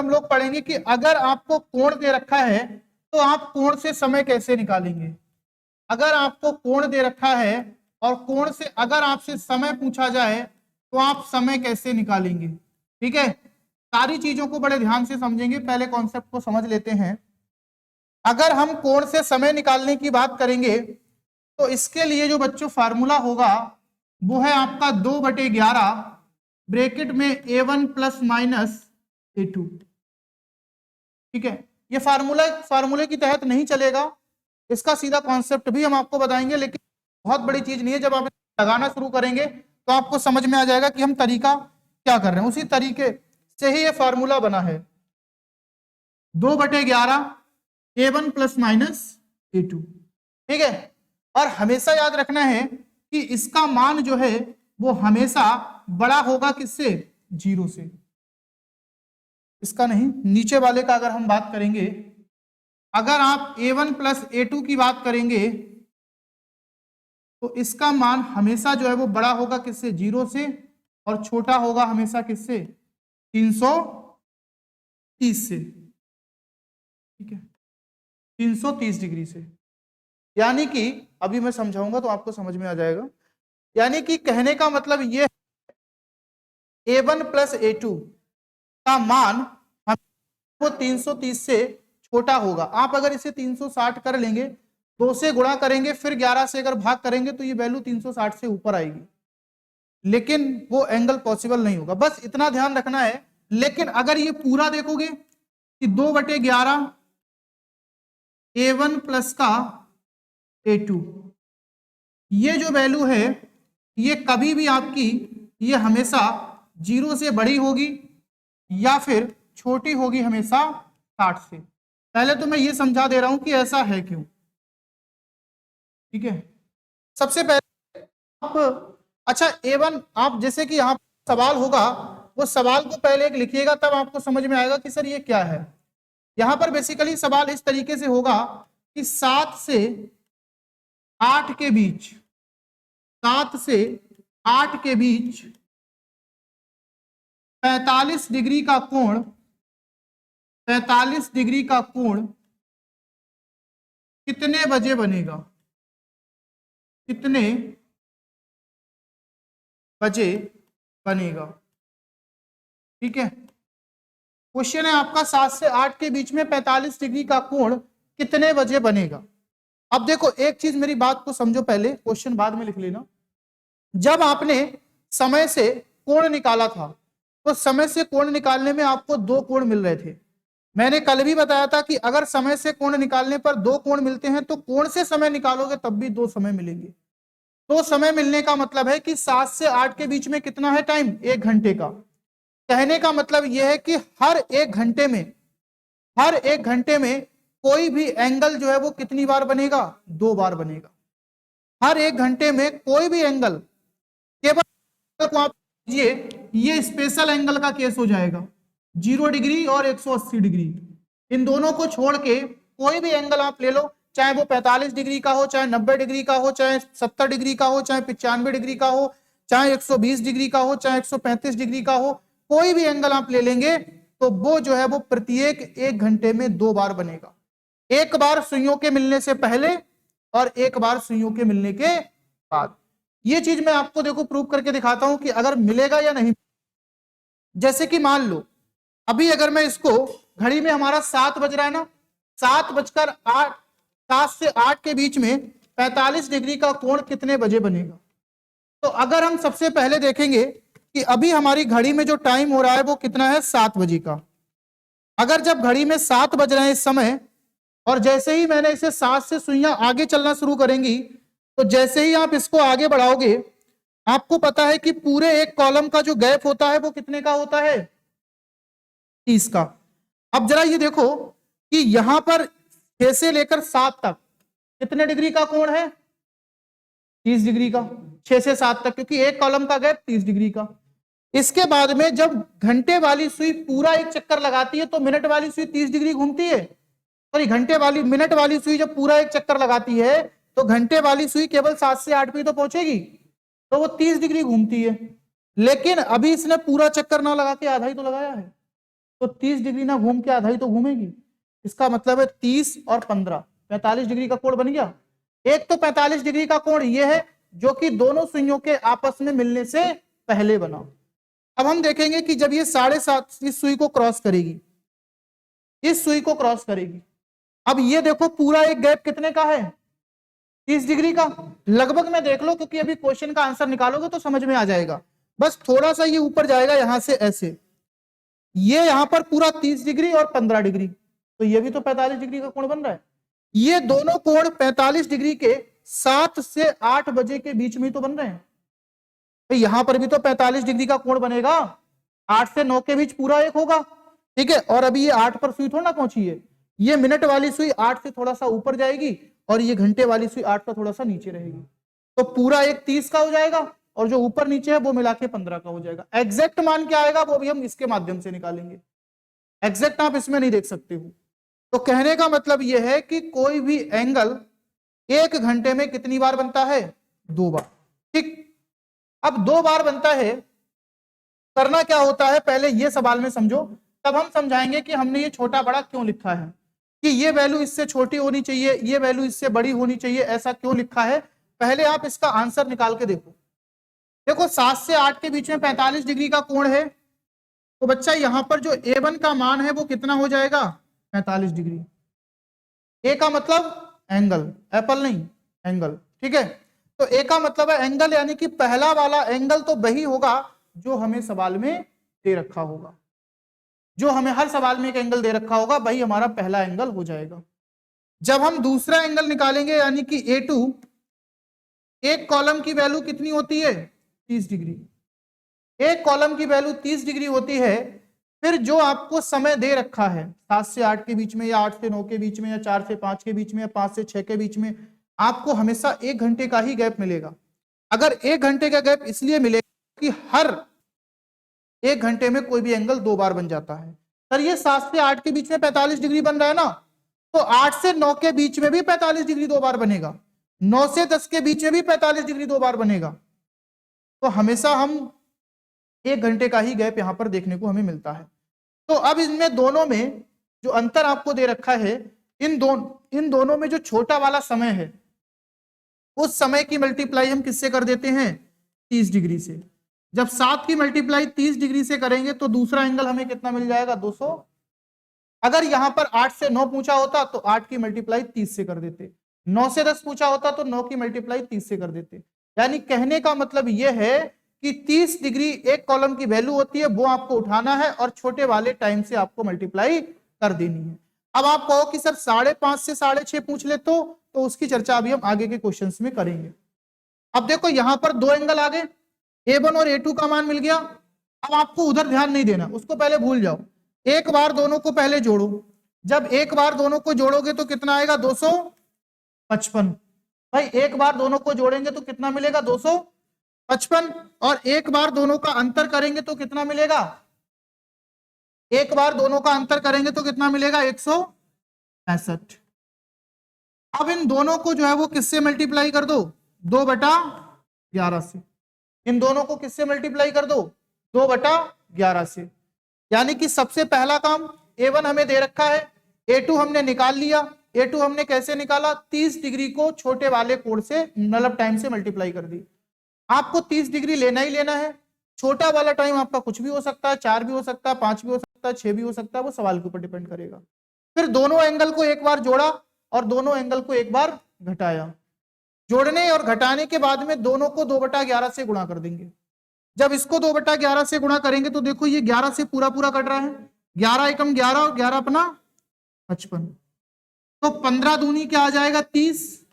हम लोग पढ़ेंगे कि अगर आपको कोण दे रखा है तो आप कोण से समय कैसे निकालेंगे। अगर आपको कोण दे रखा है और कोण से अगर आपसे समय पूछा जाए तो आप समय कैसे निकालेंगे। ठीक है, सारी चीजों को बड़े ध्यान से समझेंगे। पहले कॉन्सेप्ट को समझ लेते हैं। अगर हम कोण से समय निकालने की बात करेंगे तो इसके लिए जो बच्चों फार्मूला होगा वो है आपका 2/11 ब्रैकेट में A1 प्लस माइनस A2। ठीक है, ये फार्मूले के तहत नहीं चलेगा, इसका सीधा कॉन्सेप्ट भी हम आपको बताएंगे, लेकिन बहुत बड़ी चीज नहीं है। जब आप लगाना शुरू करेंगे तो आपको समझ में आ जाएगा कि हम तरीका क्या कर रहे हैं। उसी तरीके से ही ये फार्मूला बना है 2/11 A1 प्लस माइनस A2। ठीक है, और हमेशा याद रखना है कि इसका मान जो है वो हमेशा बड़ा होगा किससे, 0 से। इसका नहीं, नीचे वाले का अगर हम बात करेंगे, अगर आप A1 प्लस A2 की बात करेंगे तो इसका मान हमेशा जो है वो बड़ा होगा किससे, 0 से, और छोटा होगा हमेशा किससे, 330 से। ठीक है, 330 डिग्री से। यानी कि अभी मैं समझाऊंगा तो आपको समझ में आ जाएगा। यानी कि कहने का मतलब ये है A1 प्लस A2 का मान वो 330 से छोटा होगा। आप अगर इसे 360 कर लेंगे, 2 से गुणा करेंगे, फिर 11 से अगर भाग करेंगे तो ये वैल्यू 360 से ऊपर आएगी, लेकिन वो एंगल पॉसिबल नहीं होगा। बस इतना ध्यान रखना है। लेकिन अगर ये पूरा देखोगे कि 2/11 A1 प्लस का A2, ये जो वैल्यू है ये कभी भी आपकी ये हमेशा 0 से बड़ी होगी या फिर छोटी होगी हमेशा 60 से। पहले तो मैं ये समझा दे रहा हूं कि ऐसा है क्यों। ठीक है, सबसे पहले आप, अच्छा A1, आप जैसे कि यहाँ सवाल होगा वो सवाल को पहले एक लिखिएगा, तब आपको समझ में आएगा कि सर ये क्या है। यहां पर बेसिकली सवाल इस तरीके से होगा कि 7 से 8 के बीच, 7 से 8 के बीच 45 डिग्री का कोण, 45 डिग्री का कोण कितने बजे बनेगा, कितने बजे बनेगा। ठीक है, क्वेश्चन है आपका 7 से 8 के बीच में 45 डिग्री का कोण कितने बजे बनेगा। अब देखो एक चीज, मेरी बात को समझो पहले, क्वेश्चन बाद में लिख लेना। जब आपने समय से कोण निकाला था तो समय से कोण निकालने में आपको 2 कोण मिल रहे थे। मैंने कल भी बताया था कि अगर समय से कोण निकालने पर 2 कोण मिलते हैं तो कोण से समय निकालोगे तब भी 2 समय मिलेंगे। तो समय मिलने का मतलब है कि 7 से 8 के बीच में कितना है टाइम, 1 घंटे का। कहने का मतलब यह है कि हर एक घंटे में कोई भी एंगल जो है वो कितनी बार बनेगा, 2 बार बनेगा। हर एक घंटे में कोई भी एंगल, केवल को आप ये स्पेशल एंगल का केस हो जाएगा, 0 डिग्री और 180 डिग्री। इन दोनों को छोड़ के कोई भी एंगल आप ले लो, चाहे वो 45 डिग्री का हो, चाहे 90 डिग्री का हो, चाहे 70 डिग्री का हो, चाहे 95 डिग्री का हो, चाहे 120 डिग्री का हो, चाहे 135 डिग्री का हो, कोई भी एंगल आप ले लेंगे तो वो जो है वो प्रत्येक 1 घंटे में 2 बार बनेगा। एक बार सुइयों के मिलने से पहले और एक बार सुइयों के मिलने के बाद। ये चीज मैं आपको देखो प्रूव करके दिखाता हूं कि अगर मिलेगा या नहीं। जैसे कि मान लो अभी अगर मैं इसको, घड़ी में हमारा 7 बज रहा है ना, 7:08, 7 से 8 के बीच में 45 डिग्री का कोण कितने बजे बनेगा। तो अगर हम सबसे पहले देखेंगे कि अभी हमारी घड़ी में जो टाइम हो रहा है वो कितना है, 7 बजे का। अगर जब घड़ी में 7 बज रहे हैं इस समय, और जैसे ही मैंने इसे 7 से सुइयां आगे चलना शुरू करेंगी, तो जैसे ही आप इसको आगे बढ़ाओगे आपको पता है कि पूरे एक कॉलम का जो गैप होता है वो कितने का होता है, 30 का। अब जरा ये देखो कि यहां पर 6 से लेकर 7 तक कितने डिग्री का कोण है, 30 डिग्री का, 6 से 7 तक, क्योंकि एक कॉलम का गैप 30 डिग्री का। इसके बाद में जब घंटे वाली सुई पूरा एक चक्कर लगाती है तो मिनट वाली सुई 30 डिग्री घूमती है, सॉरी मिनट वाली सुई जब पूरा एक चक्कर लगाती है तो घंटे वाली सुई केवल 7 से 8 पे तो पहुंचेगी, तो वो 30 डिग्री घूमती है। लेकिन अभी इसने पूरा चक्कर ना लगा के आधा ही तो लगाया है, तो 30 डिग्री ना घूम के आधा ही तो घूमेगी। इसका मतलब है 30 और 15 45 डिग्री का कोण बन गया। एक तो 45 डिग्री का कोण ये है जो कि दोनों सुइयों के आपस में मिलने से पहले बना। अब हम देखेंगे कि जब ये 7.5 इस सुई को क्रॉस करेगी, इस सुई को क्रॉस करेगी, अब ये देखो पूरा एक गैप कितने का है, 30 डिग्री का। लगभग में देख लो क्योंकि अभी क्वेश्चन का आंसर निकालोगे तो समझ में आ जाएगा। बस थोड़ा सा ये ऊपर जाएगा यहां से ऐसे, ये यहां पर पूरा 30 डिग्री और 15 डिग्री, तो ये भी तो 45 डिग्री का कोण बन रहा है। ये दोनों कोण 45 डिग्री के 7 से 8 बजे के बीच में तो बन रहे हैं। तो यहां पर भी तो 45 डिग्री का कोण बनेगा, 8 से 9 के बीच पूरा एक होगा, ठीक है। और अभी ये 8 पर सुई थोड़ा ना पहुंची है, ये मिनट वाली सुई 8 से थोड़ा सा ऊपर जाएगी और ये घंटे वाली सुई 8 पर थोड़ा सा नीचे रहेगी, तो पूरा एक 30 का हो जाएगा और जो ऊपर नीचे है वो मिला के 15 का हो जाएगा। एग्जैक्ट मान क्या आएगा वो भी हम इसके माध्यम से निकालेंगे, एग्जैक्ट आप इसमें नहीं देख सकते हो। तो कहने का मतलब यह है कि कोई भी एंगल 1 घंटे में कितनी बार बनता है, 2 बार, ठीक। अब 2 बार बनता है, करना क्या होता है पहले ये सवाल में समझो, तब हम समझाएंगे कि हमने ये छोटा बड़ा क्यों लिखा है, कि ये वैल्यू इससे छोटी होनी चाहिए, ये वैल्यू इससे बड़ी होनी चाहिए, ऐसा क्यों लिखा है। पहले आप इसका आंसर निकाल के देखो। देखो 7 से 8 के बीच में 45 डिग्री का कोण है, तो बच्चा यहां पर जो A1 का मान है वो कितना हो जाएगा, 45 डिग्री। ए का मतलब एंगल, एप्पल नहीं एंगल, ठीक है। तो ए का मतलब है एंगल, यानी कि पहला वाला एंगल तो वही होगा जो हमें सवाल में दे रखा होगा, जो हमें हर सवाल में एक एंगल दे रखा होगा वही हमारा पहला एंगल हो जाएगा। जब हम दूसरा एंगल निकालेंगे यानी कि A2, एक कॉलम की वैल्यू कितनी होती है, 30 डिग्री, एक कॉलम की वैल्यू 30 डिग्री होती है। फिर जो आपको समय दे रखा है 7 से 8 के बीच में, या 8 से 9 के बीच में, या 4 से 5 के बीच में, या 5 से 6 के बीच में, आपको हमेशा 1 घंटे का ही गैप मिलेगा। अगर 1 घंटे का गैप इसलिए मिलेगा कि हर 1 घंटे में कोई भी एंगल 2 बार बन जाता है। सर ये 7 से 8 के बीच में 45 डिग्री बन रहा है ना, तो 8 से 9 के बीच में भी 45 डिग्री 2 बार बनेगा, 9 से 10 के बीच में भी 45 डिग्री 2 बार बनेगा। तो हमेशा हम 1 घंटे का ही गैप यहां पर देखने को हमें मिलता है। तो अब इनमें दोनों में जो अंतर आपको दे रखा है, इन दोनों में जो छोटा वाला समय है, उस समय की मल्टीप्लाई हम किससे कर देते हैं, 30 डिग्री से। जब 7 की मल्टीप्लाई 30 डिग्री से करेंगे तो दूसरा एंगल हमें कितना मिल जाएगा, 200। अगर यहां पर 8 से 9 पूछा होता तो 8 की मल्टीप्लाई 30 से कर देते, 9 से 10 पूछा होता तो 9 की मल्टीप्लाई 30 से कर देते। यानी कहने का मतलब यह है कि 30 डिग्री एक कॉलम की वैल्यू होती है, वो आपको उठाना है और छोटे वाले टाइम से आपको मल्टीप्लाई कर देनी है। अब आप कहो कि सर 5.5 से 6.5 पूछ ले तो उसकी चर्चा अभी हम आगे के क्वेश्चंस में करेंगे। अब देखो यहां पर 2 एंगल आ गए, A1 और A2 का मान मिल गया। अब आपको उधर ध्यान नहीं देना, उसको पहले भूल जाओ। एक बार दोनों को पहले जोड़ो, जब एक बार दोनों को जोड़ोगे तो कितना आएगा, 255। भाई एक बार दोनों को जोड़ेंगे तो कितना मिलेगा, 255, और एक बार दोनों का अंतर करेंगे तो कितना मिलेगा, एक बार दोनों का अंतर करेंगे तो कितना मिलेगा, 165। अब इन दोनों को जो है वो किससे मल्टीप्लाई कर दो, 2/11 से। इन दोनों को किससे मल्टीप्लाई कर दो, 2/11 से। यानी कि सबसे पहला काम A1 हमें दे रखा है, A2 हमने निकाल लिया। A2 हमने कैसे निकाला, 30 डिग्री को छोटे वाले कोण से मतलब टाइम से मल्टीप्लाई कर दी। आपको 30 डिग्री लेना ही लेना है। छोटा वाला टाइम आपका कुछ भी हो सकता है, 4 भी हो सकता है, 5 भी हो सकता है, 6 भी हो सकता है, वो सवाल के ऊपर डिपेंड करेगा। फिर दोनों एंगल को एक बार जोड़ा और दोनों एंगल को एक बार घटाया। जोड़ने और घटाने के बाद में दोनों को 2/11 से गुणा कर देंगे। जब इसको 2/11 से गुणा करेंगे तो देखो ये 11 से पूरा पूरा कट रहा है, 11 एकम 11 और 11 अपना 55, तो 15 दूनी क्या आ जाएगा, 30।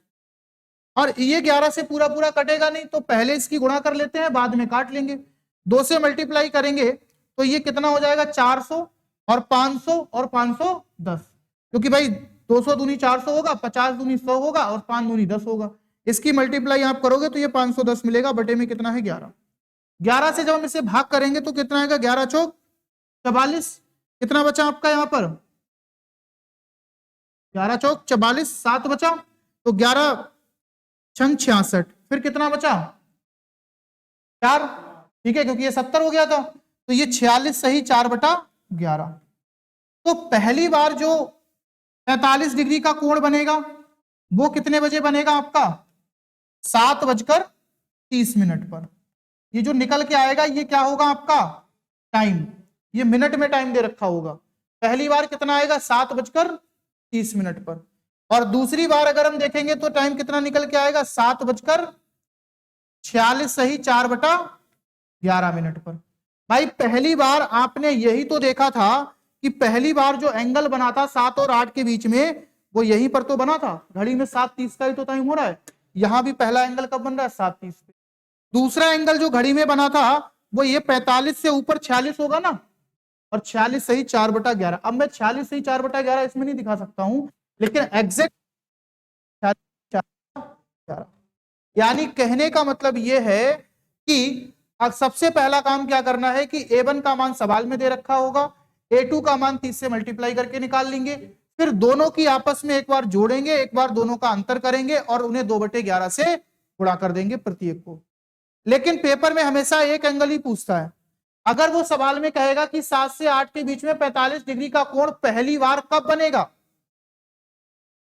और ये 11 से पूरा पूरा कटेगा नहीं, तो पहले इसकी गुणा कर लेते हैं, बाद में काट लेंगे। 2 से मल्टीप्लाई करेंगे तो ये कितना हो जाएगा, 400 और 500 और 510, क्योंकि भाई 200 दूनी 400 होगा, 50 दूनी 100 होगा और 5 दूनी 10 होगा। इसकी मल्टीप्लाई आप करोगे तो ये 510 मिलेगा, बटे में कितना है, 11। 11 से जब हम इसे भाग करेंगे तो कितना आएगा, 11 चौक 44। कितना बचा आपका यहाँ पर, 11 चौक 44, 7 बचा, तो 11 छंग 66, फिर कितना बचा, 4, ठीक है, क्योंकि ये 70 हो गया था, तो ये 46 सही 4/11। तो पहली बार जो 45 डिग्री का कोण बनेगा वो कितने बजे बनेगा आपका? 7:30 पर। ये जो निकल के आएगा ये क्या होगा आपका? टाइम। ये मिनट में टाइम दे रखा होगा। पहली बार कितना आएगा? 7:30 पर। और दूसरी बार अगर हम देखेंगे तो टाइम कितना निकल के आएगा? 7:46 सही 4/11 पर। भाई पहली बार आपने यही तो देखा था कि पहली बार जो एंगल बना था 7 और 8 के बीच में वो यहीं पर तो बना था। घड़ी में 7:30 का ही तो टाइम हो रहा है। यहां भी पहला एंगल कब बन रहा है? 7:30 पे। दूसरा एंगल जो घड़ी में बना था वो ये 45 से ऊपर 46 होगा ना, और 46 सही 4/11। अब मैं 46 सही 4/11 इसमें नहीं दिखा सकता हूं, लेकिन एग्जैक्ट 4/11। यानी कहने का मतलब यह है कि अब सबसे पहला काम क्या करना है कि A1 का मान सवाल में दे रखा होगा, A2 का मान 30 से मल्टीप्लाई करके निकाल लेंगे, फिर दोनों की आपस में एक बार जोड़ेंगे, एक बार दोनों का अंतर करेंगे और उन्हें 2/11 से गुणा कर देंगे प्रत्येक को। लेकिन पेपर में हमेशा एक एंगल ही पूछता है। अगर वो सवाल में कहेगा कि 7 से 8 के बीच में 45 डिग्री का कोण पहली बार कब बनेगा,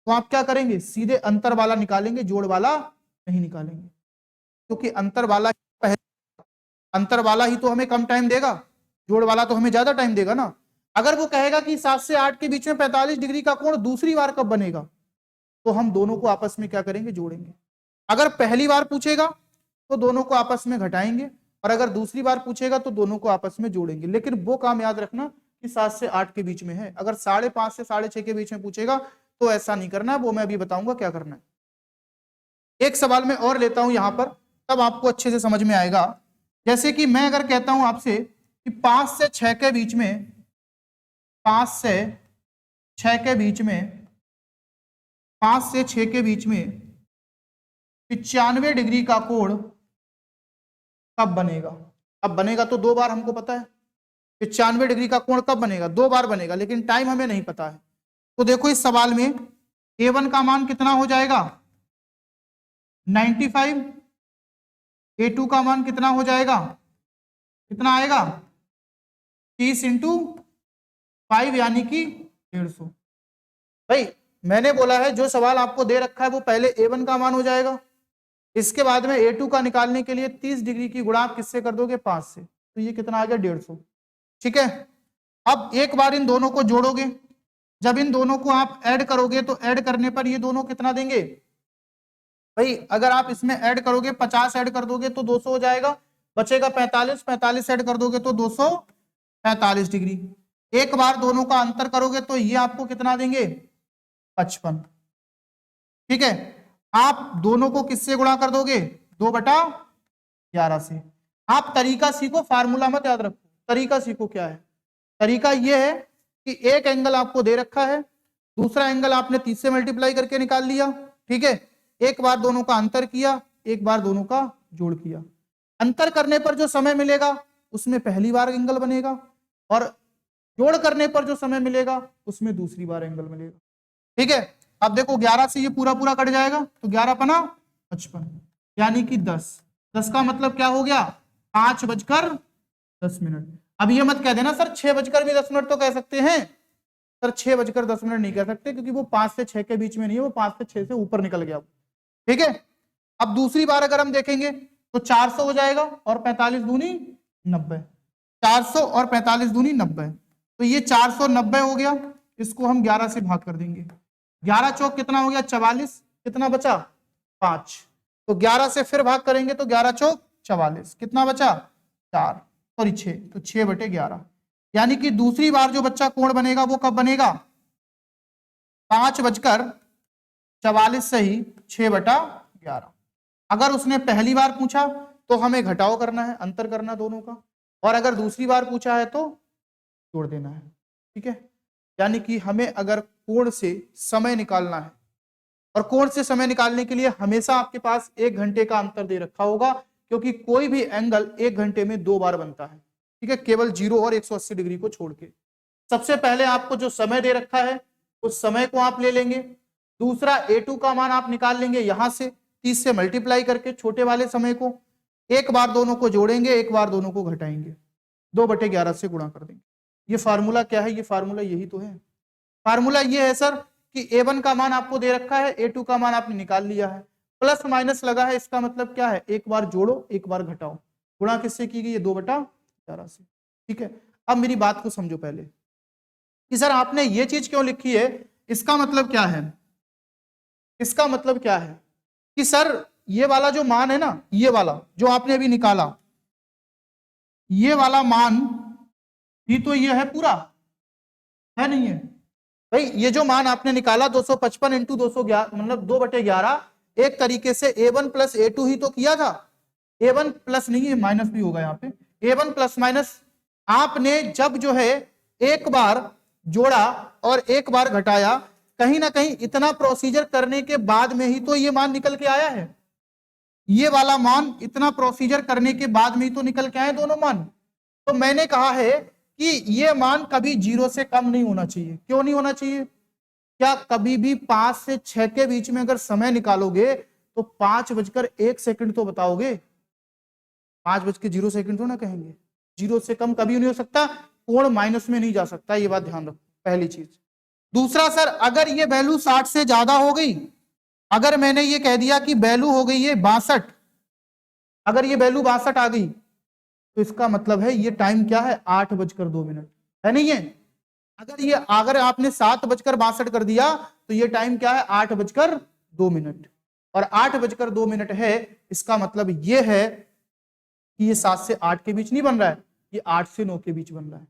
तो आप क्या करेंगे? सीधे अंतर वाला निकालेंगे, जोड़ वाला नहीं निकालेंगे, क्योंकि अंतर वाला ही तो हमें कम टाइम देगा, जोड़ वाला तो हमें ज्यादा टाइम देगा ना। अगर वो कहेगा कि 7 से 8 के बीच में 45 डिग्री का कोण दूसरी बार कब बनेगा, तो हम दोनों को आपस में क्या करेंगे? जोड़ेंगे। अगर पहली बार पूछेगा तो दोनों को आपस में घटाएंगे, और अगर दूसरी बार पूछेगा तो दोनों को आपस में जोड़ेंगे। लेकिन वो काम याद रखना कि 7 से 8 के बीच में है। अगर 5:30 से 6:30 के बीच में पूछेगा तो ऐसा नहीं करना है, वो मैं अभी बताऊंगा क्या करना है। एक सवाल मैं और लेता हूं यहां पर, तब आपको अच्छे से समझ में आएगा। जैसे कि मैं अगर कहता हूं आपसे कि 5 से 6 के बीच में 5 से 6 के बीच में 5 से 6 के बीच में 95 डिग्री का कोण कब बनेगा? अब बनेगा तो 2 बार हमको पता है। 95 डिग्री का कोण कब बनेगा? 2 बार बनेगा, लेकिन टाइम हमें नहीं पता है। तो देखो इस सवाल में A1 का मान कितना हो जाएगा? 95। A2 का मान कितना हो जाएगा? कितना आएगा? 30 × 5 यानी कि 150। भाई मैंने बोला है जो सवाल आपको दे रखा है वो पहले A1 का मान हो जाएगा, इसके बाद में A2 का निकालने के लिए 30 डिग्री की गुणा आप किससे कर दोगे? 5 से। तो ये कितना आ गया? 150। ठीक है। अब एक बार इन दोनों को जोड़ोगे, जब इन दोनों को आप ऐड करोगे तो ऐड करने पर ये दोनों कितना देंगे? भाई अगर आप इसमें ऐड करोगे 50 ऐड कर दोगे तो 200 हो जाएगा, बचेगा 45, 45 ऐड कर दोगे तो 245 डिग्री। एक बार दोनों का अंतर करोगे तो ये आपको कितना देंगे? 55। ठीक है। आप दोनों को किससे गुणा कर दोगे? 2/11 से। आप तरीका सीखो, फार्मूला मत याद रखो। तरीका सीखो क्या है। तरीका यह है कि एक एंगल आपको दे रखा है, दूसरा एंगल आपने 30 से मल्टीप्लाई करके निकाल लिया। ठीक है। एक बार दोनों का अंतर किया, एक बार दोनों का जोड़ किया। अंतर करने पर जो समय मिलेगा उसमें पहली बार एंगल बनेगा, और जोड़ करने पर जो समय मिलेगा उसमें दूसरी बार एंगल मिलेगा। ठीक है। अब देखो 11 से ये पूरा पूरा कट जाएगा, तो 11×5 = 55, यानी कि 10। 10 का मतलब क्या हो गया? 5:10। अब ये मत कह देना सर 6:10 तो कह सकते हैं। सर 6:10 नहीं कह सकते, क्योंकि वो 5 से 6 के बीच में नहीं है, वो 5 से 6 से ऊपर निकल गया। ठीक है। अब दूसरी बार अगर हम देखेंगे तो 400 हो जाएगा, और 45 दूनी 90। 400 और 45 दूनी 90, तो ये 490 हो गया। इसको हम 11 से भाग कर देंगे। 11 चौक कितना हो गया? 44। कितना बचा? 5। तो 11 से फिर भाग करेंगे तो 11 चौक 44। कितना बचा? 4 सॉरी 6, तो 6/11। यानी कि दूसरी बार जो बच्चा कोण बनेगा वो कब बनेगा? 5:44 सही 6/11। अगर उसने पहली बार पूछा तो हमें घटाव करना है, अंतर करना दोनों का, और अगर दूसरी बार पूछा है तो जोड़ देना है। ठीक है। यानी कि हमें अगर कोण से समय निकालना है, और कोण से समय निकालने के लिए हमेशा आपके पास 1 घंटे का अंतर दे रखा होगा, क्योंकि कोई भी एंगल 1 घंटे में 2 बार बनता है। ठीक है। केवल 0 और 180 डिग्री को छोड़ के। सबसे पहले आपको जो समय दे रखा है उस समय को आप ले लेंगे। दूसरा A2 का मान आप निकाल लेंगे यहां से 30 से मल्टीप्लाई करके छोटे वाले समय को। एक बार दोनों को जोड़ेंगे, एक बार दोनों को घटाएंगे, 2/11 से गुणा कर देंगे। ये फार्मूला क्या है, ये फार्मूला यही तो है। फार्मूला ये है सर कि A1 का मान आपको दे रखा है, A2 का मान आपने निकाल लिया है, प्लस माइनस लगा है, इसका मतलब क्या है, एक बार जोड़ो एक बार घटाओ। गुणा किससे की गई है, 2/11 से। ठीक है, अब मेरी बात को समझो पहले कि सर आपने ये चीज क्यों लिखी है, इसका मतलब क्या है, इसका मतलब क्या है कि सर ये वाला जो मान है ना, ये वाला जो आपने अभी निकाला, ये वाला मान ही तो ये है पूरा, है नहीं है भाई। ये जो मान आपने निकाला 255 इंटू 211 मतलब 2/11, एक तरीके से A1 प्लस A2 ही तो किया था। A1 प्लस नहीं है, माइनस भी होगा यहाँ पे, A1 प्लस माइनस आपने जब जो है एक बार जोड़ा और एक बार घटाया, कहीं ना कहीं इतना प्रोसीजर करने के बाद में ही तो ये मान निकल के आया है। ये वाला मान इतना प्रोसीजर करने के बाद में ही तो निकल के आए दोनों मान। तो मैंने कहा है कि ये मान कभी 0 से कम नहीं होना चाहिए। क्यों नहीं होना चाहिए, क्या कभी भी 5 से 6 के बीच में अगर समय निकालोगे तो 5:01 तो बताओगे, 5:0 तो ना कहेंगे। 0 से कम कभी नहीं हो सकता, कोण माइनस में नहीं जा सकता, ये बात ध्यान रखो, पहली चीज। दूसरा सर, अगर ये वैल्यू 60 से ज्यादा हो गई, अगर मैंने ये कह दिया कि वैल्यू हो गई है 62, अगर ये वैल्यू 62 आ गई तो इसका मतलब है ये टाइम क्या है, 8:02, है नहीं है। अगर आपने 7:62 कर दिया तो ये टाइम क्या है, 8:02, और 8:02 है, इसका मतलब ये है कि ये 7 से 8 के बीच नहीं बन रहा है, ये 8 से 9 के बीच बन रहा है।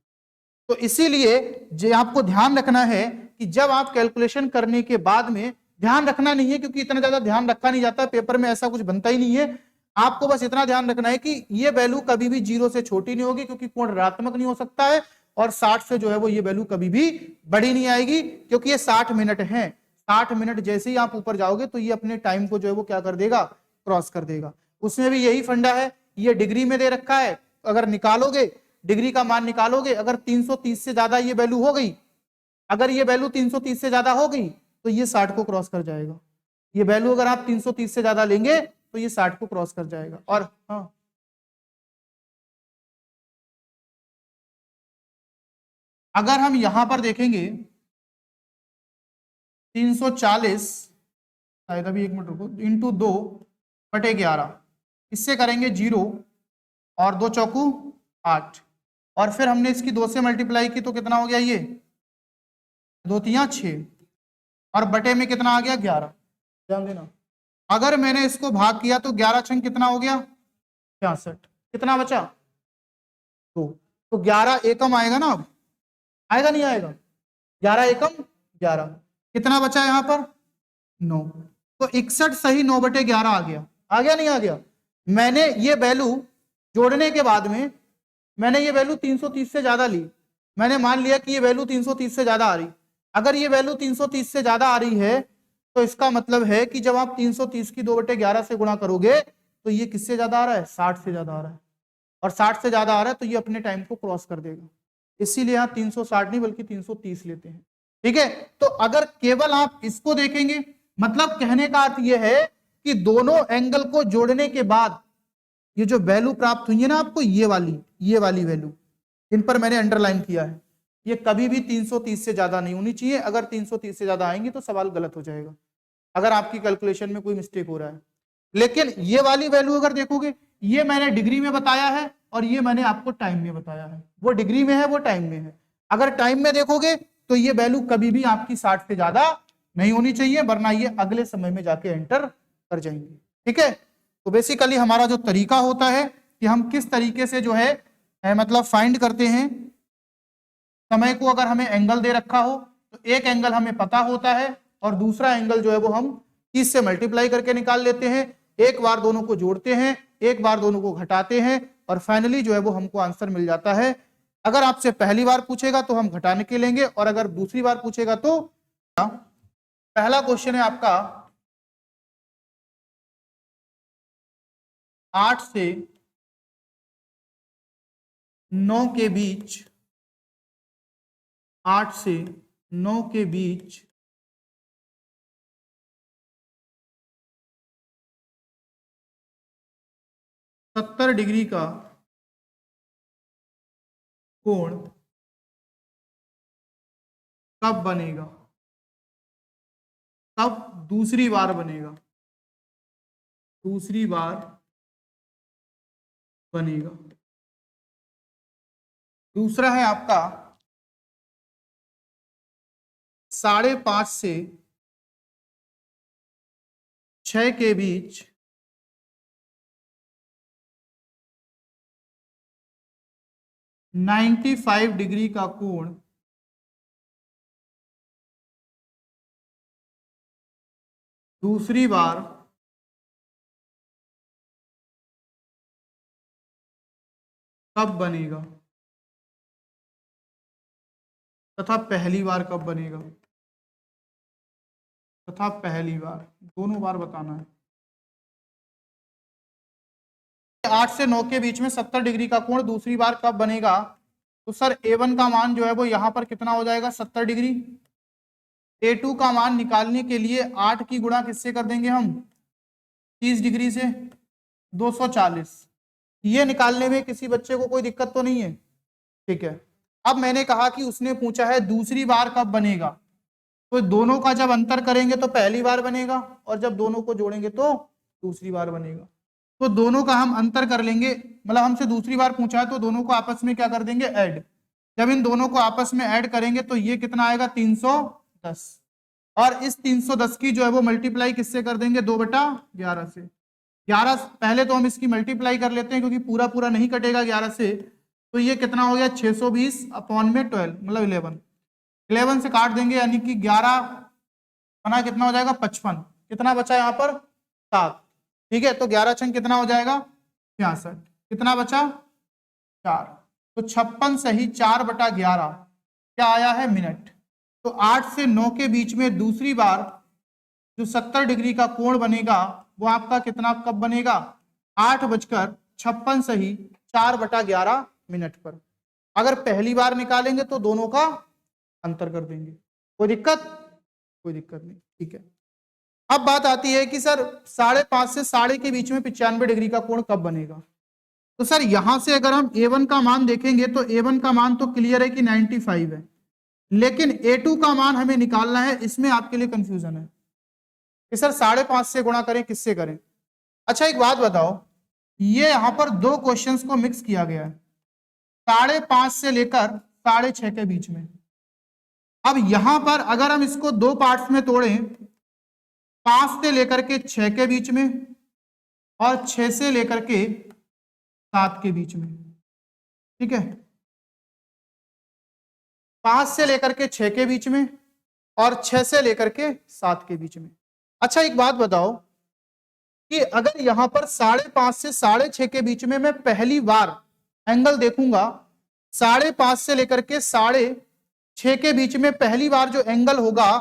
तो इसीलिए जो आपको ध्यान रखना है कि जब आप कैलकुलेशन करने के बाद में, ध्यान रखना नहीं है क्योंकि इतना ज्यादा ध्यान रखा नहीं जाता, पेपर में ऐसा कुछ बनता ही नहीं है। आपको बस इतना ध्यान रखना है कि ये वैल्यू कभी भी 0 से छोटी नहीं होगी क्योंकि कोण ऋणात्मक नहीं हो सकता है, और 60 से जो है वो ये वैल्यू कभी भी बड़ी नहीं आएगी क्योंकि ये 60 मिनट है। 60 मिनट जैसे ही आप ऊपर जाओगे तो ये अपने टाइम को जो है वो क्या कर देगा, क्रॉस कर देगा। उसमें भी यही फंडा है, ये डिग्री में दे रखा है, अगर निकालोगे डिग्री का मान निकालोगे, अगर 330 से ज्यादा ये वैल्यू हो गई, अगर ये वैल्यू 330 से ज्यादा हो गई तो ये 60 को क्रॉस कर जाएगा। ये वैल्यू अगर आप 330 से ज्यादा लेंगे तो ये 60 को क्रॉस कर जाएगा। और हाँ, अगर हम यहां पर देखेंगे 340, शायद अभी 1 मिनट रुको, इंटू 2/11, इससे करेंगे 0, और 2 चौकू 8, और फिर हमने इसकी 2 से मल्टीप्लाई की तो कितना हो गया, ये 2 तियां 6, और बटे में कितना आ गया, 11। ध्यान देना, अगर मैंने इसको भाग किया तो 11 छंग कितना हो गया, 66, कितना बचा, 2। तो 11 एकम आएगा ना, अब आएगा नहीं आएगा, 11 एकम 11, कितना बचा यहां पर, 9। तो 61 सही 9/11 आ गया नहीं आ गया। मैंने ये वैल्यू जोड़ने के बाद में मैंने ये वैल्यू 330 से ज्यादा ली, मैंने मान लिया कि ये वैल्यू 330 से ज्यादा आ रही। अगर ये वैल्यू 330 से ज्यादा आ रही है तो इसका मतलब है कि जब आप 330 की 2/11 से गुणा करोगे तो ये किससे ज्यादा आ रहा है, 60 से ज्यादा आ रहा है, और 60 से ज्यादा आ रहा है तो ये अपने टाइम को क्रॉस कर देगा। इसीलिए यहाँ 360 नहीं बल्कि 330 लेते हैं। ठीक है, तो अगर केवल आप इसको देखेंगे, मतलब कहने का अर्थ यह है कि दोनों एंगल को जोड़ने के बाद ये जो वैल्यू प्राप्त हुई है ना आपको, ये वाली वैल्यू, इन पर मैंने अंडरलाइन किया है, ये कभी भी 330 से ज्यादा नहीं होनी चाहिए। अगर 330 से ज्यादा आएंगी तो सवाल गलत हो जाएगा, अगर आपकी कैलकुलेशन में कोई मिस्टेक हो रहा है। लेकिन ये वाली वैल्यू अगर देखोगे, ये मैंने डिग्री में बताया है और ये मैंने आपको टाइम में बताया है, वो डिग्री में है वो टाइम में है। अगर टाइम में देखोगे तो ये वैल्यू कभी भी आपकी 60 से ज्यादा नहीं होनी चाहिए, वरना ये अगले समय में जाके एंटर कर जाएंगे। ठीक है, तो बेसिकली हमारा जो तरीका होता है कि हम किस तरीके से जो है मतलब फाइंड करते हैं समय को। अगर हमें एंगल दे रखा हो तो एक एंगल हमें पता होता है और दूसरा एंगल जो है वो हम 30 से मल्टीप्लाई करके निकाल लेते हैं, एक बार दोनों को जोड़ते हैं, एक बार दोनों को घटाते हैं, और फाइनली जो है वो हमको आंसर मिल जाता है। अगर आपसे पहली बार पूछेगा तो हम घटाने के लेंगे, और अगर दूसरी बार पूछेगा तो पहला क्वेश्चन है आपका 8 से 9 के बीच, 8 से 9 के बीच 70 डिग्री का कोण कब बनेगा, कब दूसरी बार बनेगा, दूसरी बार बनेगा। दूसरा है आपका 5:30 से 6 के बीच 95 डिग्री का कोण दूसरी बार कब बनेगा तथा पहली बार कब बनेगा, तथा पहली बार, दोनों बार बताना है। 8 से 9 के बीच में 70 डिग्री का कोण दूसरी बार कब बनेगा, तो सर A1 का मान जो है वो यहां पर कितना हो जाएगा 70 डिग्री। A2 का मान निकालने के लिए 8 की गुणा किससे कर देंगे हम, 30 डिग्री से, 240। ये निकालने में किसी बच्चे को कोई दिक्कत तो नहीं है, ठीक है। अब मैंने कहा कि उसने पूछा है दूसरी बार कब बनेगा, तो दोनों का जब अंतर करेंगे तो पहली बार बनेगा, और जब दोनों को जोड़ेंगे तो दूसरी बार बनेगा। तो दोनों का हम अंतर कर लेंगे, मतलब हमसे दूसरी बार पूछा है तो दोनों को आपस में क्या कर देंगे, ऐड। जब इन दोनों को आपस में ऐड करेंगे तो ये कितना आएगा 310, और इस 310 की जो है वो मल्टीप्लाई किससे कर देंगे, 2/11 से। 11 पहले तो हम इसकी मल्टीप्लाई कर लेते हैं क्योंकि पूरा पूरा नहीं कटेगा 11 से, तो ये कितना हो गया 620 अपॉन में 12 मतलब 11 से काट देंगे, यानी कि 11 बना कितना हो जाएगा 55, कितना बचा यहाँ पर 7, ठीक है। तो 11 छंग कितना हो जाएगा 66, कितना बचा 4, तो 56 सही 4/11 क्या आया है मिनट। तो 8 से 9 के बीच में दूसरी बार जो 70 डिग्री का कोण बनेगा वो आपका कितना कब बनेगा, 8:56 सही 4/11 मिनट पर। अगर पहली बार निकालेंगे तो दोनों का अंतर कर देंगे, कोई दिक्कत, कोई दिक्कत नहीं, ठीक है। अब बात आती है कि सर 5:30 से 5:30 के बीच में 95 डिग्री का कोण कब बनेगा। तो सर यहां से अगर हम A1 का मान देखेंगे तो A1 का मान तो क्लियर है कि 95 है, लेकिन A2 का मान हमें निकालना है, इसमें आपके लिए कंफ्यूजन है कि सर 5:30 से गुणा करें किससे करें। अच्छा एक बात बताओ, ये यहां पर दो क्वेश्चंस को मिक्स किया गया है, 5:30 से लेकर 6:30 के बीच में। अब यहां पर अगर हम इसको दो पार्ट्स में तोड़ें, 5 से लेकर के 6 के बीच में और 6 से लेकर के 7 के बीच में, ठीक है, 5 से लेकर के 6 के बीच में और 6 से लेकर के 7 के बीच में। अच्छा एक बात बताओ कि अगर यहां पर 5:30 से 6:30 के बीच में मैं पहली बार एंगल देखूंगा, 5:30 से लेकर के 6:30 के बीच में पहली बार जो एंगल होगा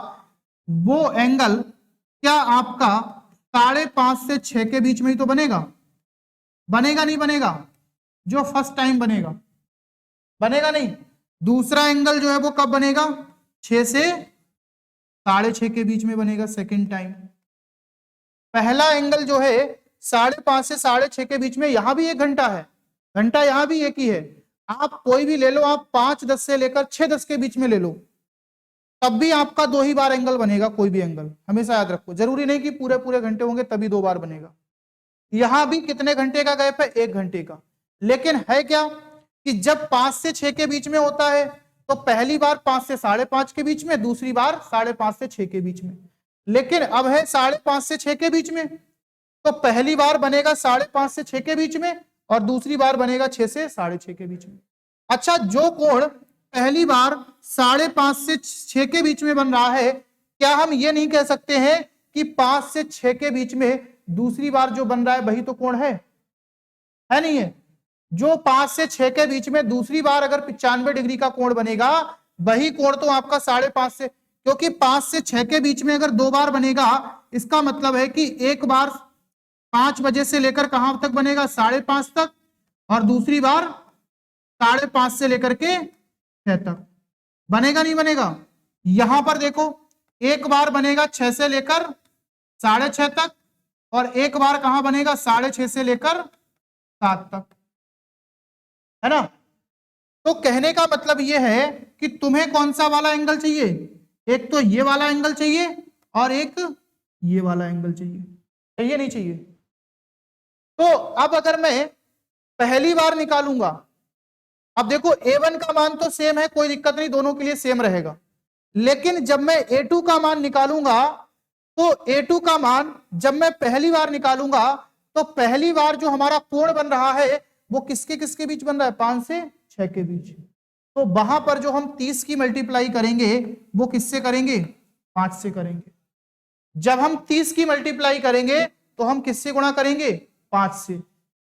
वो एंगल क्या आपका 5:30 से 6 के बीच में ही तो बनेगा, बनेगा नहीं बनेगा, जो फर्स्ट टाइम बनेगा, बनेगा नहीं। दूसरा एंगल जो है वो कब बनेगा, 6 से 6:30 के बीच में बनेगा सेकेंड टाइम। पहला एंगल जो है 5:30 से 6:30 के बीच में, यहां भी 1 घंटा है, घंटा यहां भी एक ही है, आप कोई भी ले लो, आप 5:10 से लेकर 6:10 के बीच में ले लो, तब भी आपका 2 ही बार एंगल बनेगा, कोई भी एंगल, हमेशा याद रखो, जरूरी नहीं कि पूरे पूरे घंटे होंगे तभी 2 बार बनेगा। यहां भी कितने घंटे का गैप है, 1 घंटे का। लेकिन है क्या कि जब 5 से 6 के बीच में होता है तो पहली बार 5 से 5:30 के बीच में, दूसरी बार 5:30 से 6 के बीच में। लेकिन अब है 5:30 से 6 के बीच में, तो पहली बार बनेगा 5:30 से 6 के बीच में और दूसरी बार बनेगा 6 से 6:30 के बीच में। अच्छा जो कोण पहली बार 5:30 से 6 के बीच में बन रहा है, क्या हम ये नहीं कह सकते हैं कि 5 से 6 के बीच में दूसरी बार जो बन रहा है वही तो कोण है नहीं है। जो 5 से 6 के बीच में दूसरी बार अगर 95 डिग्री का कोण बनेगा, वही कोण तो आपका 5:30 से, क्योंकि 5 से 6 के बीच में अगर 2 बार बनेगा, इसका मतलब है कि एक बार 5 बजे से लेकर कहां तक बनेगा, 5:30 तक, और दूसरी बार 5:30 से लेकर के 6 तक। बनेगा नहीं बनेगा। यहां पर देखो एक बार बनेगा 6 से लेकर 6:30 तक, और एक बार कहां बनेगा 6:30 से लेकर 7 तक, है ना। तो कहने का मतलब ये है कि तुम्हें कौन सा वाला एंगल चाहिए, एक तो ये वाला एंगल चाहिए और एक ये वाला एंगल चाहिए नहीं चाहिए। तो अब अगर मैं पहली बार निकालूंगा, अब देखो A1 का मान तो सेम है, कोई दिक्कत नहीं, दोनों के लिए सेम रहेगा। लेकिन जब मैं A2 का मान निकालूंगा, तो A2 का मान जब मैं पहली बार निकालूंगा, तो पहली बार जो हमारा कोण बन रहा है वो किसके किसके बीच बन रहा है, 5 से 6 के बीच। तो वहां पर जो हम 30 की मल्टीप्लाई करेंगे वो किससे करेंगे, 5 से करेंगे। जब हम 30 की मल्टीप्लाई करेंगे तो हम किससे गुणा करेंगे, 5 से।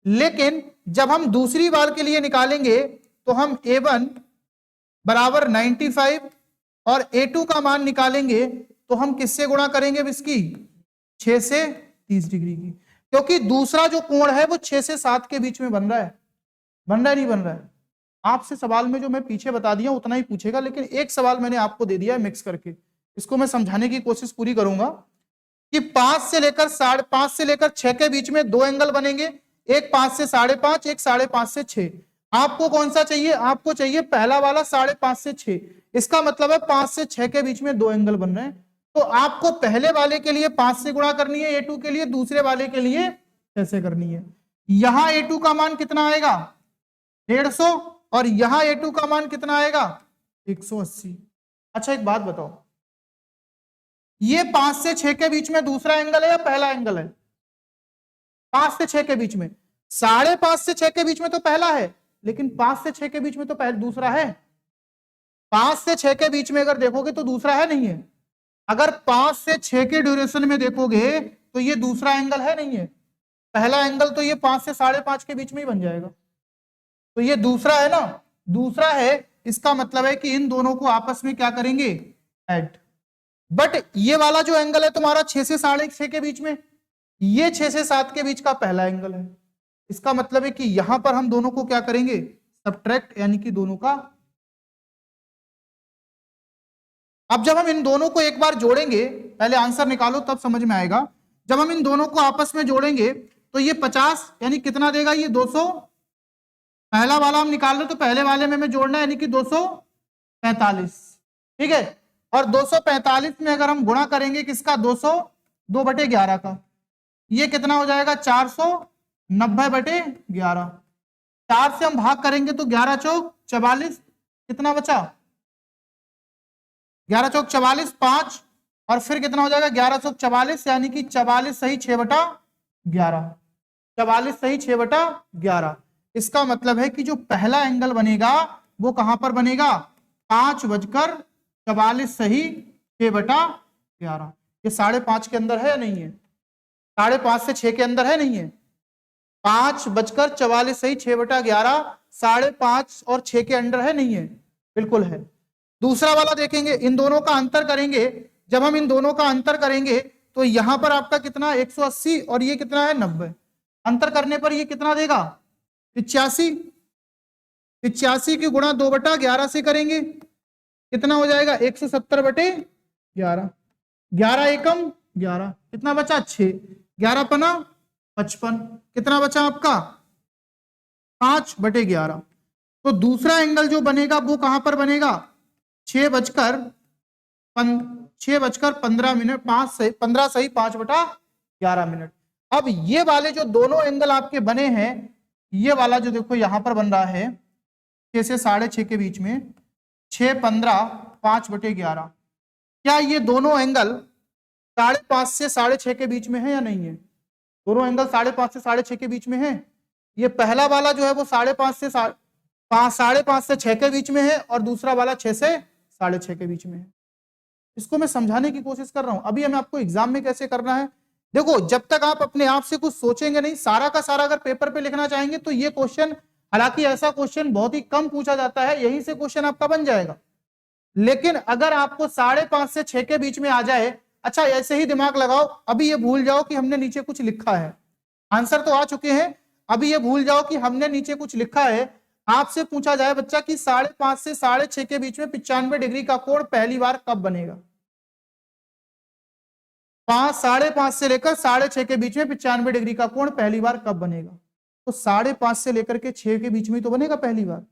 लेकिन जब हम दूसरी बार के लिए निकालेंगे तो हम A1 बराबर 95 और A2 का मान निकालेंगे तो हम किससे गुणा करेंगे इसकी, 6 से 30 डिग्री की, क्योंकि दूसरा जो कोण है वो 6 से 7 के बीच में बन रहा है। बन रहा है नहीं बन रहा है, आपसे सवाल में जो मैं पीछे बता दिया उतना ही पूछेगा, लेकिन एक सवाल मैंने आपको दे दिया है मिक्स करके, इसको मैं समझाने की कोशिश पूरी करूंगा कि 5 से लेकर 5.5 से लेकर 6 के बीच में दो एंगल बनेंगे, एक 5 से 5.5, एक 5.5 से 6। आपको कौन सा चाहिए, आपको चाहिए पहला वाला 5.5 से 6। इसका मतलब है 5 से 6 के बीच में दो एंगल बन रहे हैं। तो आपको पहले वाले के लिए 5 से गुणा करनी है A2 के लिए, दूसरे वाले के लिए 6 से करनी है। यहां A2 का मान कितना आएगा, 150, और यहां A2 का मान कितना आएगा, 180। अच्छा एक बात बताओ, ये 5 से 6 के बीच में दूसरा एंगल है या पहला एंगल है, 5 से 6 के बीच में। 5.5 से 6 के बीच में तो पहला है, लेकिन 5 से 6 के बीच में तो पहले दूसरा है। 5 से 6 के बीच में अगर देखोगे तो दूसरा है नहीं है। अगर 5 से 6 के ड्यूरेशन में देखोगे तो ये दूसरा एंगल है नहीं है, पहला एंगल तो ये 5 से 5.5 के बीच में ही बन जाएगा। तो ये दूसरा है ना, दूसरा है, इसका मतलब है कि इन दोनों को आपस में क्या करेंगे, ऐड। बट ये वाला जो एंगल है तुम्हारा 6 से 6.5 के बीच में, ये 6 से 7 के बीच का पहला एंगल है। इसका मतलब है कि यहां पर हम दोनों को क्या करेंगे, सबट्रैक्ट, यानी कि दोनों का। अब जब हम इन दोनों को एक बार जोड़ेंगे, पहले आंसर निकालो तब समझ में आएगा। जब हम इन दोनों को आपस में जोड़ेंगे तो ये 50 यानी कितना देगा, ये 200। पहला वाला हम निकाल रहे तो पहले वाले में जोड़ना है, यानी कि 245। ठीक है, और 245 में अगर हम गुणा करेंगे किसका, 202/11 का, ये कितना हो जाएगा, 490/11। 4 से हम भाग करेंगे तो 11 चौक 44, कितना बचा, 11 चौक 44, 5, और फिर कितना हो जाएगा 11 चौक 44, यानी कि 44 सही 6/11, 44 सही 6/11। इसका मतलब है कि जो पहला एंगल बनेगा वो कहां पर बनेगा, 5:44 सही 6/11। ये 5.5 के अंदर है या नहीं है, 5.5 से 6 के अंदर है नहीं है, 5:44 सही 6/11, 5.5 और 6 के अंदर है नहीं है, बिल्कुल है। दूसरा वाला देखेंगे, इन दोनों का अंतर करेंगे, जब हम इन दोनों का अंतर करेंगे तो यहां पर आपका कितना 180 और ये कितना है 90, अंतर करने पर ये कितना देगा 85। 85 की गुणा 2/11 से करेंगे कितना हो जाएगा 170/11, 11 एकम 11, कितना बचा 6, 11 पना 55, कितना बचा आपका 5/11। तो दूसरा एंगल जो बनेगा वो कहां पर बनेगा, 6:15 15 सही 5/11। अब ये वाले जो दोनों एंगल आपके बने हैं, ये वाला जो देखो यहां पर बन रहा है 6 से 6.5 के बीच में, 6, 15, 5/11, क्या ये दोनों एंगल 5.5 से 6.5 के बीच में है या नहीं है, दोनों एंगल 5.5 से 6.5 के बीच में है। ये पहला वाला जो है वो 5.5 से 6 के बीच में है, और दूसरा वाला 6 से 6.5 के बीच में है। इसको मैं समझाने की कोशिश कर रहा हूं, अभी हमें आपको एग्जाम में कैसे करना है। देखो जब तक आप अपने आप से कुछ सोचेंगे नहीं, सारा का सारा अगर पेपर पे लिखना चाहेंगे तो ये क्वेश्चन, हालांकि ऐसा क्वेश्चन बहुत ही कम पूछा जाता है, यहीं से क्वेश्चन आपका बन जाएगा। लेकिन अगर आपको 5.5 से 6 के बीच में आ जाए, अच्छा ऐसे ही दिमाग लगाओ, अभी ये भूल जाओ कि हमने नीचे कुछ लिखा है, आंसर तो आ चुके हैं, अभी ये भूल जाओ कि हमने नीचे कुछ लिखा है। आपसे पूछा जाए बच्चा कि 5.5 से 6.5 के बीच में 95 डिग्री का कोण पहली बार कब बनेगा, 5.5 से लेकर 6.5 के बीच में 95 डिग्री का कोण पहली बार कब बनेगा, तो 5.5 से लेकर के 6 के बीच में तो बनेगा पहली बार।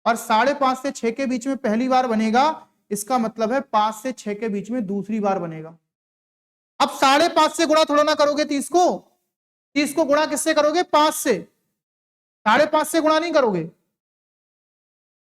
और 5.5 से 6 के बीच में पहली बार बनेगा, इसका मतलब है 5 से 6 के बीच में दूसरी बार बनेगा। अब 5.5 से गुणा थोड़ा ना करोगे 30 को, 30 को गुणा किससे करोगे? 5 से, 5.5 से गुणा नहीं करोगे।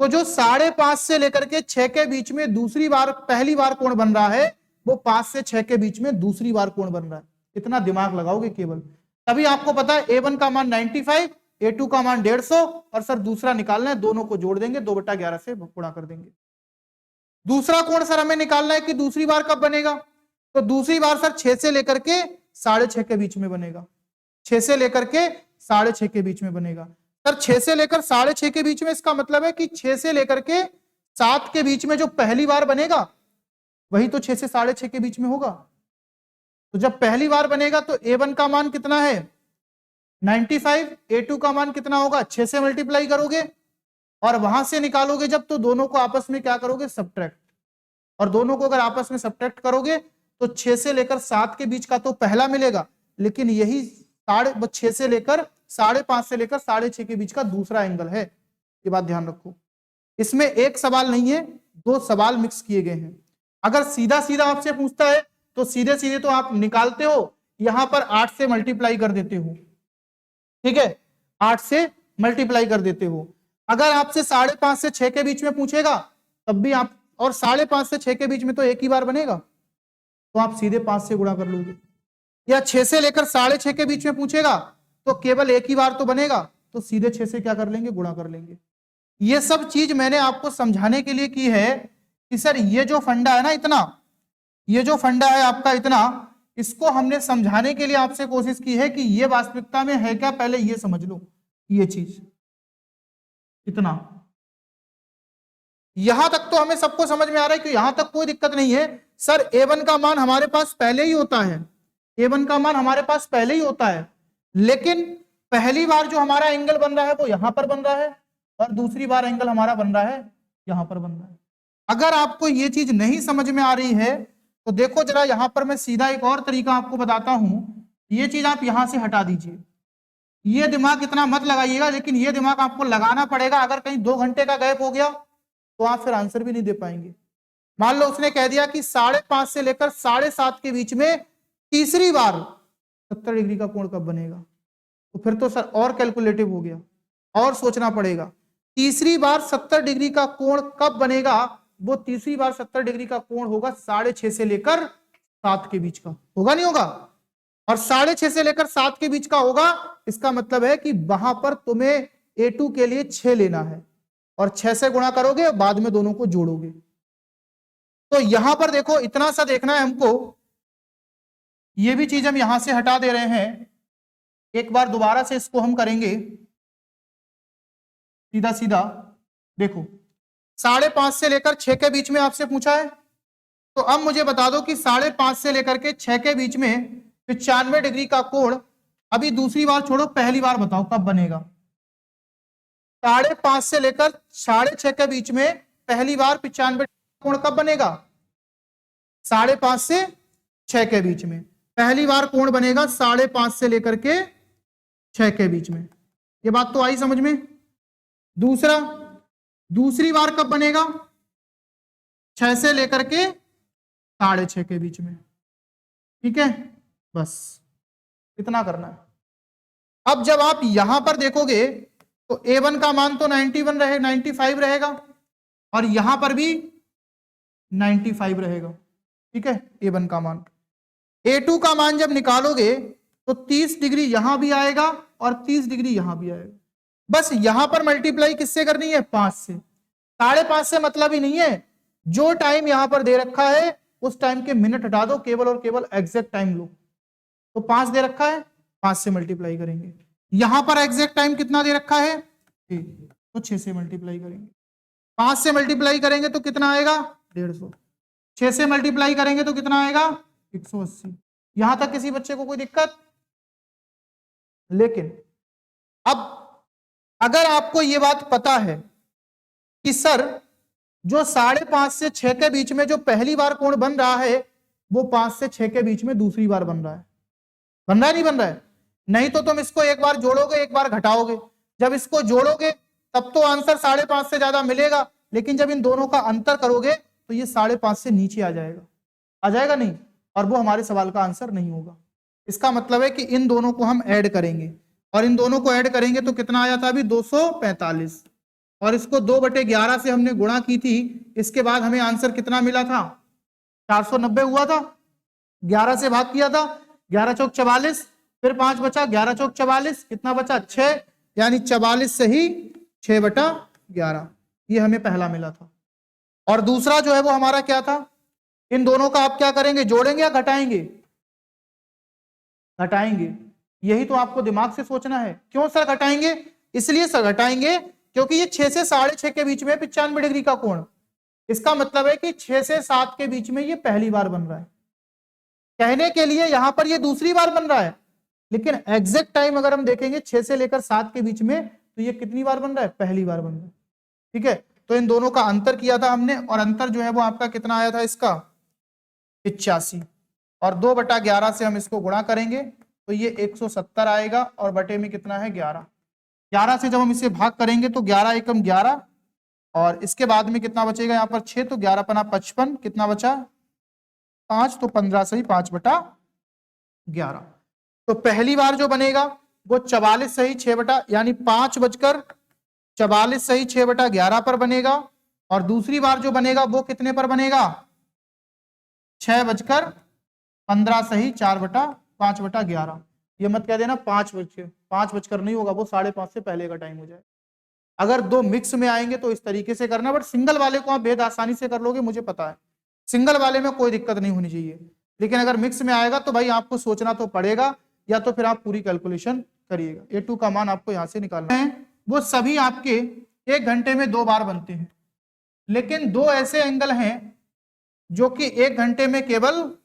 तो जो 5.5 से लेकर के 6 के बीच में दूसरी बार पहली बार कोण बन रहा है, वो 5 से 6 के बीच में दूसरी बार कोण बन रहा है। इतना दिमाग लगाओगे केवल, तभी आपको पता है A1 का मान 95, A2 का मान 150, और सर दूसरा निकालना है, दोनों को जोड़ देंगे, 2/11 से गुणा कर देंगे। दूसरा कोण सर हमें निकालना है कि दूसरी बार कब बनेगा, तो दूसरी बार सर 6 से लेकर के 6.5 के बीच में बनेगा, 6 से लेकर के 6.5 के बीच में बनेगा। सर 6 से लेकर 6.5 के बीच में, इसका मतलब है कि 6 से लेकर के 7 के बीच में जो पहली बार बनेगा वही तो 6 से 6.5 के बीच में होगा। तो जब पहली बार बनेगा तो A1 का मान कितना है? 95, A2 का मान कितना होगा? 6 से मल्टीप्लाई करोगे और वहां से निकालोगे जब, तो दोनों को आपस में क्या करोगे? सब्ट्रैक्ट। और दोनों को अगर आपस में सब्ट्रैक्ट करोगे तो 6 से लेकर 7 के बीच का तो पहला मिलेगा, लेकिन यही 6 से लेकर 5.5 से लेकर 6.5 के बीच का दूसरा एंगल है। ये बात ध्यान रखो, इसमें एक सवाल नहीं है, 2 सवाल मिक्स किए गए हैं। अगर सीधा सीधा आपसे पूछता है तो सीधे सीधे तो आप निकालते हो, यहां पर 8 से मल्टीप्लाई कर देते हो, ठीक है, 8 से मल्टीप्लाई कर देते हो। अगर आपसे 5.5 से 6 के बीच में पूछेगा तब भी आप, और 5.5 से 6 के बीच में तो एक ही बार बनेगा, तो आप सीधे 5 से गुणा कर लोगे। या 6 से लेकर 6.5 के बीच में पूछेगा तो केवल एक ही बार तो बनेगा, तो सीधे 6 से क्या कर लेंगे? गुणा कर लेंगे। ये सब चीज मैंने आपको समझाने के लिए की है कि सर ये जो फंडा है ना, इतना, ये जो फंडा है आपका इतना, इसको हमने समझाने के लिए आपसे कोशिश की है कि ये वास्तविकता में है क्या, पहले ये समझ लो। ये चीज इतना, यहां तक तो हमें सबको समझ में आ रहा है कि यहां तक कोई दिक्कत नहीं है। सर A1 का मान हमारे पास पहले ही होता है, A1 का मान हमारे पास पहले ही होता है, लेकिन पहली बार जो हमारा एंगल बन रहा है वो यहां पर बन रहा है, और दूसरी बार एंगल हमारा बन रहा है यहां पर बन रहा है। अगर आपको ये चीज नहीं समझ में आ रही है तो देखो जरा, यहां पर मैं सीधा एक और तरीका आपको बताता हूं। ये चीज आप यहां से हटा दीजिए, ये दिमाग इतना मत लगाइएगा, लेकिन ये दिमाग आपको लगाना पड़ेगा। अगर कहीं 2 घंटे का गैप हो गया तो आप फिर आंसर भी नहीं दे पाएंगे। मान लो उसने कह दिया कि 5.5 से लेकर 7.5 के बीच में तीसरी बार 70 डिग्री का कोण कब बनेगा, तो फिर तो सर और कैलकुलेटिव हो गया, और सोचना पड़ेगा। तीसरी बार 70 डिग्री का कोण कब बनेगा? वो तीसरी बार 70 डिग्री का कोण होगा 6.5 से लेकर 7 के बीच का, होगा नहीं होगा? और 6.5 से लेकर 7 के बीच का होगा, इसका मतलब है कि वहां पर तुम्हें A2 के लिए 6 लेना है, और 6 से गुणा करोगे, बाद में दोनों को जोड़ोगे। तो यहां पर देखो, इतना सा देखना है हमको, ये भी चीज हम यहां से हटा दे रहे हैं। एक बार दोबारा से इसको हम करेंगे सीधा सीधा। देखो 5.5 से लेकर 6 के बीच में आपसे पूछा है, तो अब मुझे बता दो कि 5.5 से लेकर के 6 के बीच में 95 डिग्री का कोण, अभी दूसरी बार छोड़ो, पहली बार बताओ कब बनेगा? 5.5 से लेकर 6.5 के बीच में पहली बार 95 कोण कब बनेगा? 5.5 से 6 के बीच में पहली बार कोण बनेगा 5.5 से लेकर के 6 के बीच में। ये बात तो आई समझ में? दूसरा, दूसरी बार कब बनेगा? 6 से लेकर के 6.5 के बीच में, ठीक है, बस इतना करना है। अब जब आप यहां पर देखोगे तो A1 का मान तो 91 रहेगा, 95 रहेगा, और यहां पर भी 95 रहेगा, ठीक है, A1 का मान। A2 का मान जब निकालोगे तो 30 डिग्री यहां भी आएगा और 30 डिग्री यहां भी आएगा। बस यहां पर मल्टीप्लाई किससे करनी है? 5 से। 5.5 से मतलब ही नहीं है, जो टाइम यहां पर दे रखा है उस टाइम के मिनट हटा दो, केवल और केवल एग्जैक्ट टाइम लो। तो 5 दे रखा है, 5 से मल्टीप्लाई करेंगे। यहां पर एग्जैक्ट टाइम कितना दे रखा है? 6, तो 6 से मल्टीप्लाई करेंगे। 5 से मल्टीप्लाई करेंगे तो कितना आएगा? 150। 6 से मल्टीप्लाई करेंगे तो कितना आएगा? 180। यहां तक किसी बच्चे को कोई दिक्कत? लेकिन अब अगर आपको यह बात पता है कि सर जो 5.5 से 6 के बीच में जो पहली बार कोण बन रहा है वो 5 से 6 के बीच में दूसरी बार बन रहा है, नहीं बन रहा है? नहीं तो तुम इसको एक बार जोड़ोगे, एक बार घटाओगे। जब इसको जोड़ोगे तब तो आंसर 5.5 से ज्यादा मिलेगा, लेकिन जब इन दोनों का अंतर करोगे तो ये 5.5 से नीचे आ जाएगा नहीं, और वो हमारे सवाल का आंसर नहीं होगा। इसका मतलब है कि इन दोनों को हम ऐड करेंगे, और इन दोनों को ऐड करेंगे तो कितना आया था अभी 245, और इसको 2/11 से हमने गुणा की थी, इसके बाद हमें आंसर कितना मिला था 490 हुआ था, 11 से भाग किया था, 11 चौक 44, फिर 5 बचा, 11 चौक 44, कितना बचा 6, यानी 44 से ही 6/11, ये हमें पहला मिला था। और दूसरा जो है वो हमारा क्या था, इन दोनों का आप क्या करेंगे, जोड़ेंगे या घटाएंगे, घटाएंगे। यही तो आपको दिमाग से सोचना है। क्यों सर घटाएंगे, इसलिए सर घटाएंगे क्योंकि ये 6 से 6.5 के बीच में 95 डिग्री का कोण, इसका मतलब है कि 6 से 7 के बीच में ये पहली बार बन रहा है। कहने के लिए यहां पर ये दूसरी बार बन रहा है, लेकिन एग्जैक्ट टाइम अगर हम देखेंगे 6 से लेकर 7 के बीच में, तो ये कितनी बार बन रहा है, पहली बार बन रहा है। ठीक है, तो इन दोनों का अंतर किया था हमने, और अंतर जो है वो आपका कितना आया था इसका 85, और 2/11 से हम इसको गुणा करेंगे तो ये 170 आएगा, और बटे में कितना है 11, 11 से जब हम इसे भाग करेंगे तो 11 एकम 11, और इसके बाद में कितना बचेगा यहाँ पर 6, तो 11 पना 55, कितना बचा 5, तो 15 से ही 5/11। तो पहली बार जो बनेगा वो 44 सही 6 यानी 5:44 सही 6/11 पर बनेगा, और दूसरी बार जो बनेगा वो कितने पर बनेगा 6:15 सही 5/11। ये मत कह देना 5 नहीं होगा, वो 5:30 से पहले का टाइम हो जाए। अगर दो मिक्स में आएंगे तो इस तरीके से करना, बट सिंगल वाले को आप बेहद आसानी से कर लोगे, मुझे पता है सिंगल वाले में कोई दिक्कत नहीं होनी चाहिए, लेकिन अगर मिक्स में आएगा तो भाई आपको सोचना तो पड़ेगा, या तो फिर आप पूरी कैलकुलेशन करिएगा। A2 का मान आपको यहां से निकालना है। वो सभी आपके 1 घंटे में 2 बार बनते हैं, लेकिन 2 ऐसे एंगल हैं जो कि 1 घंटे में केवल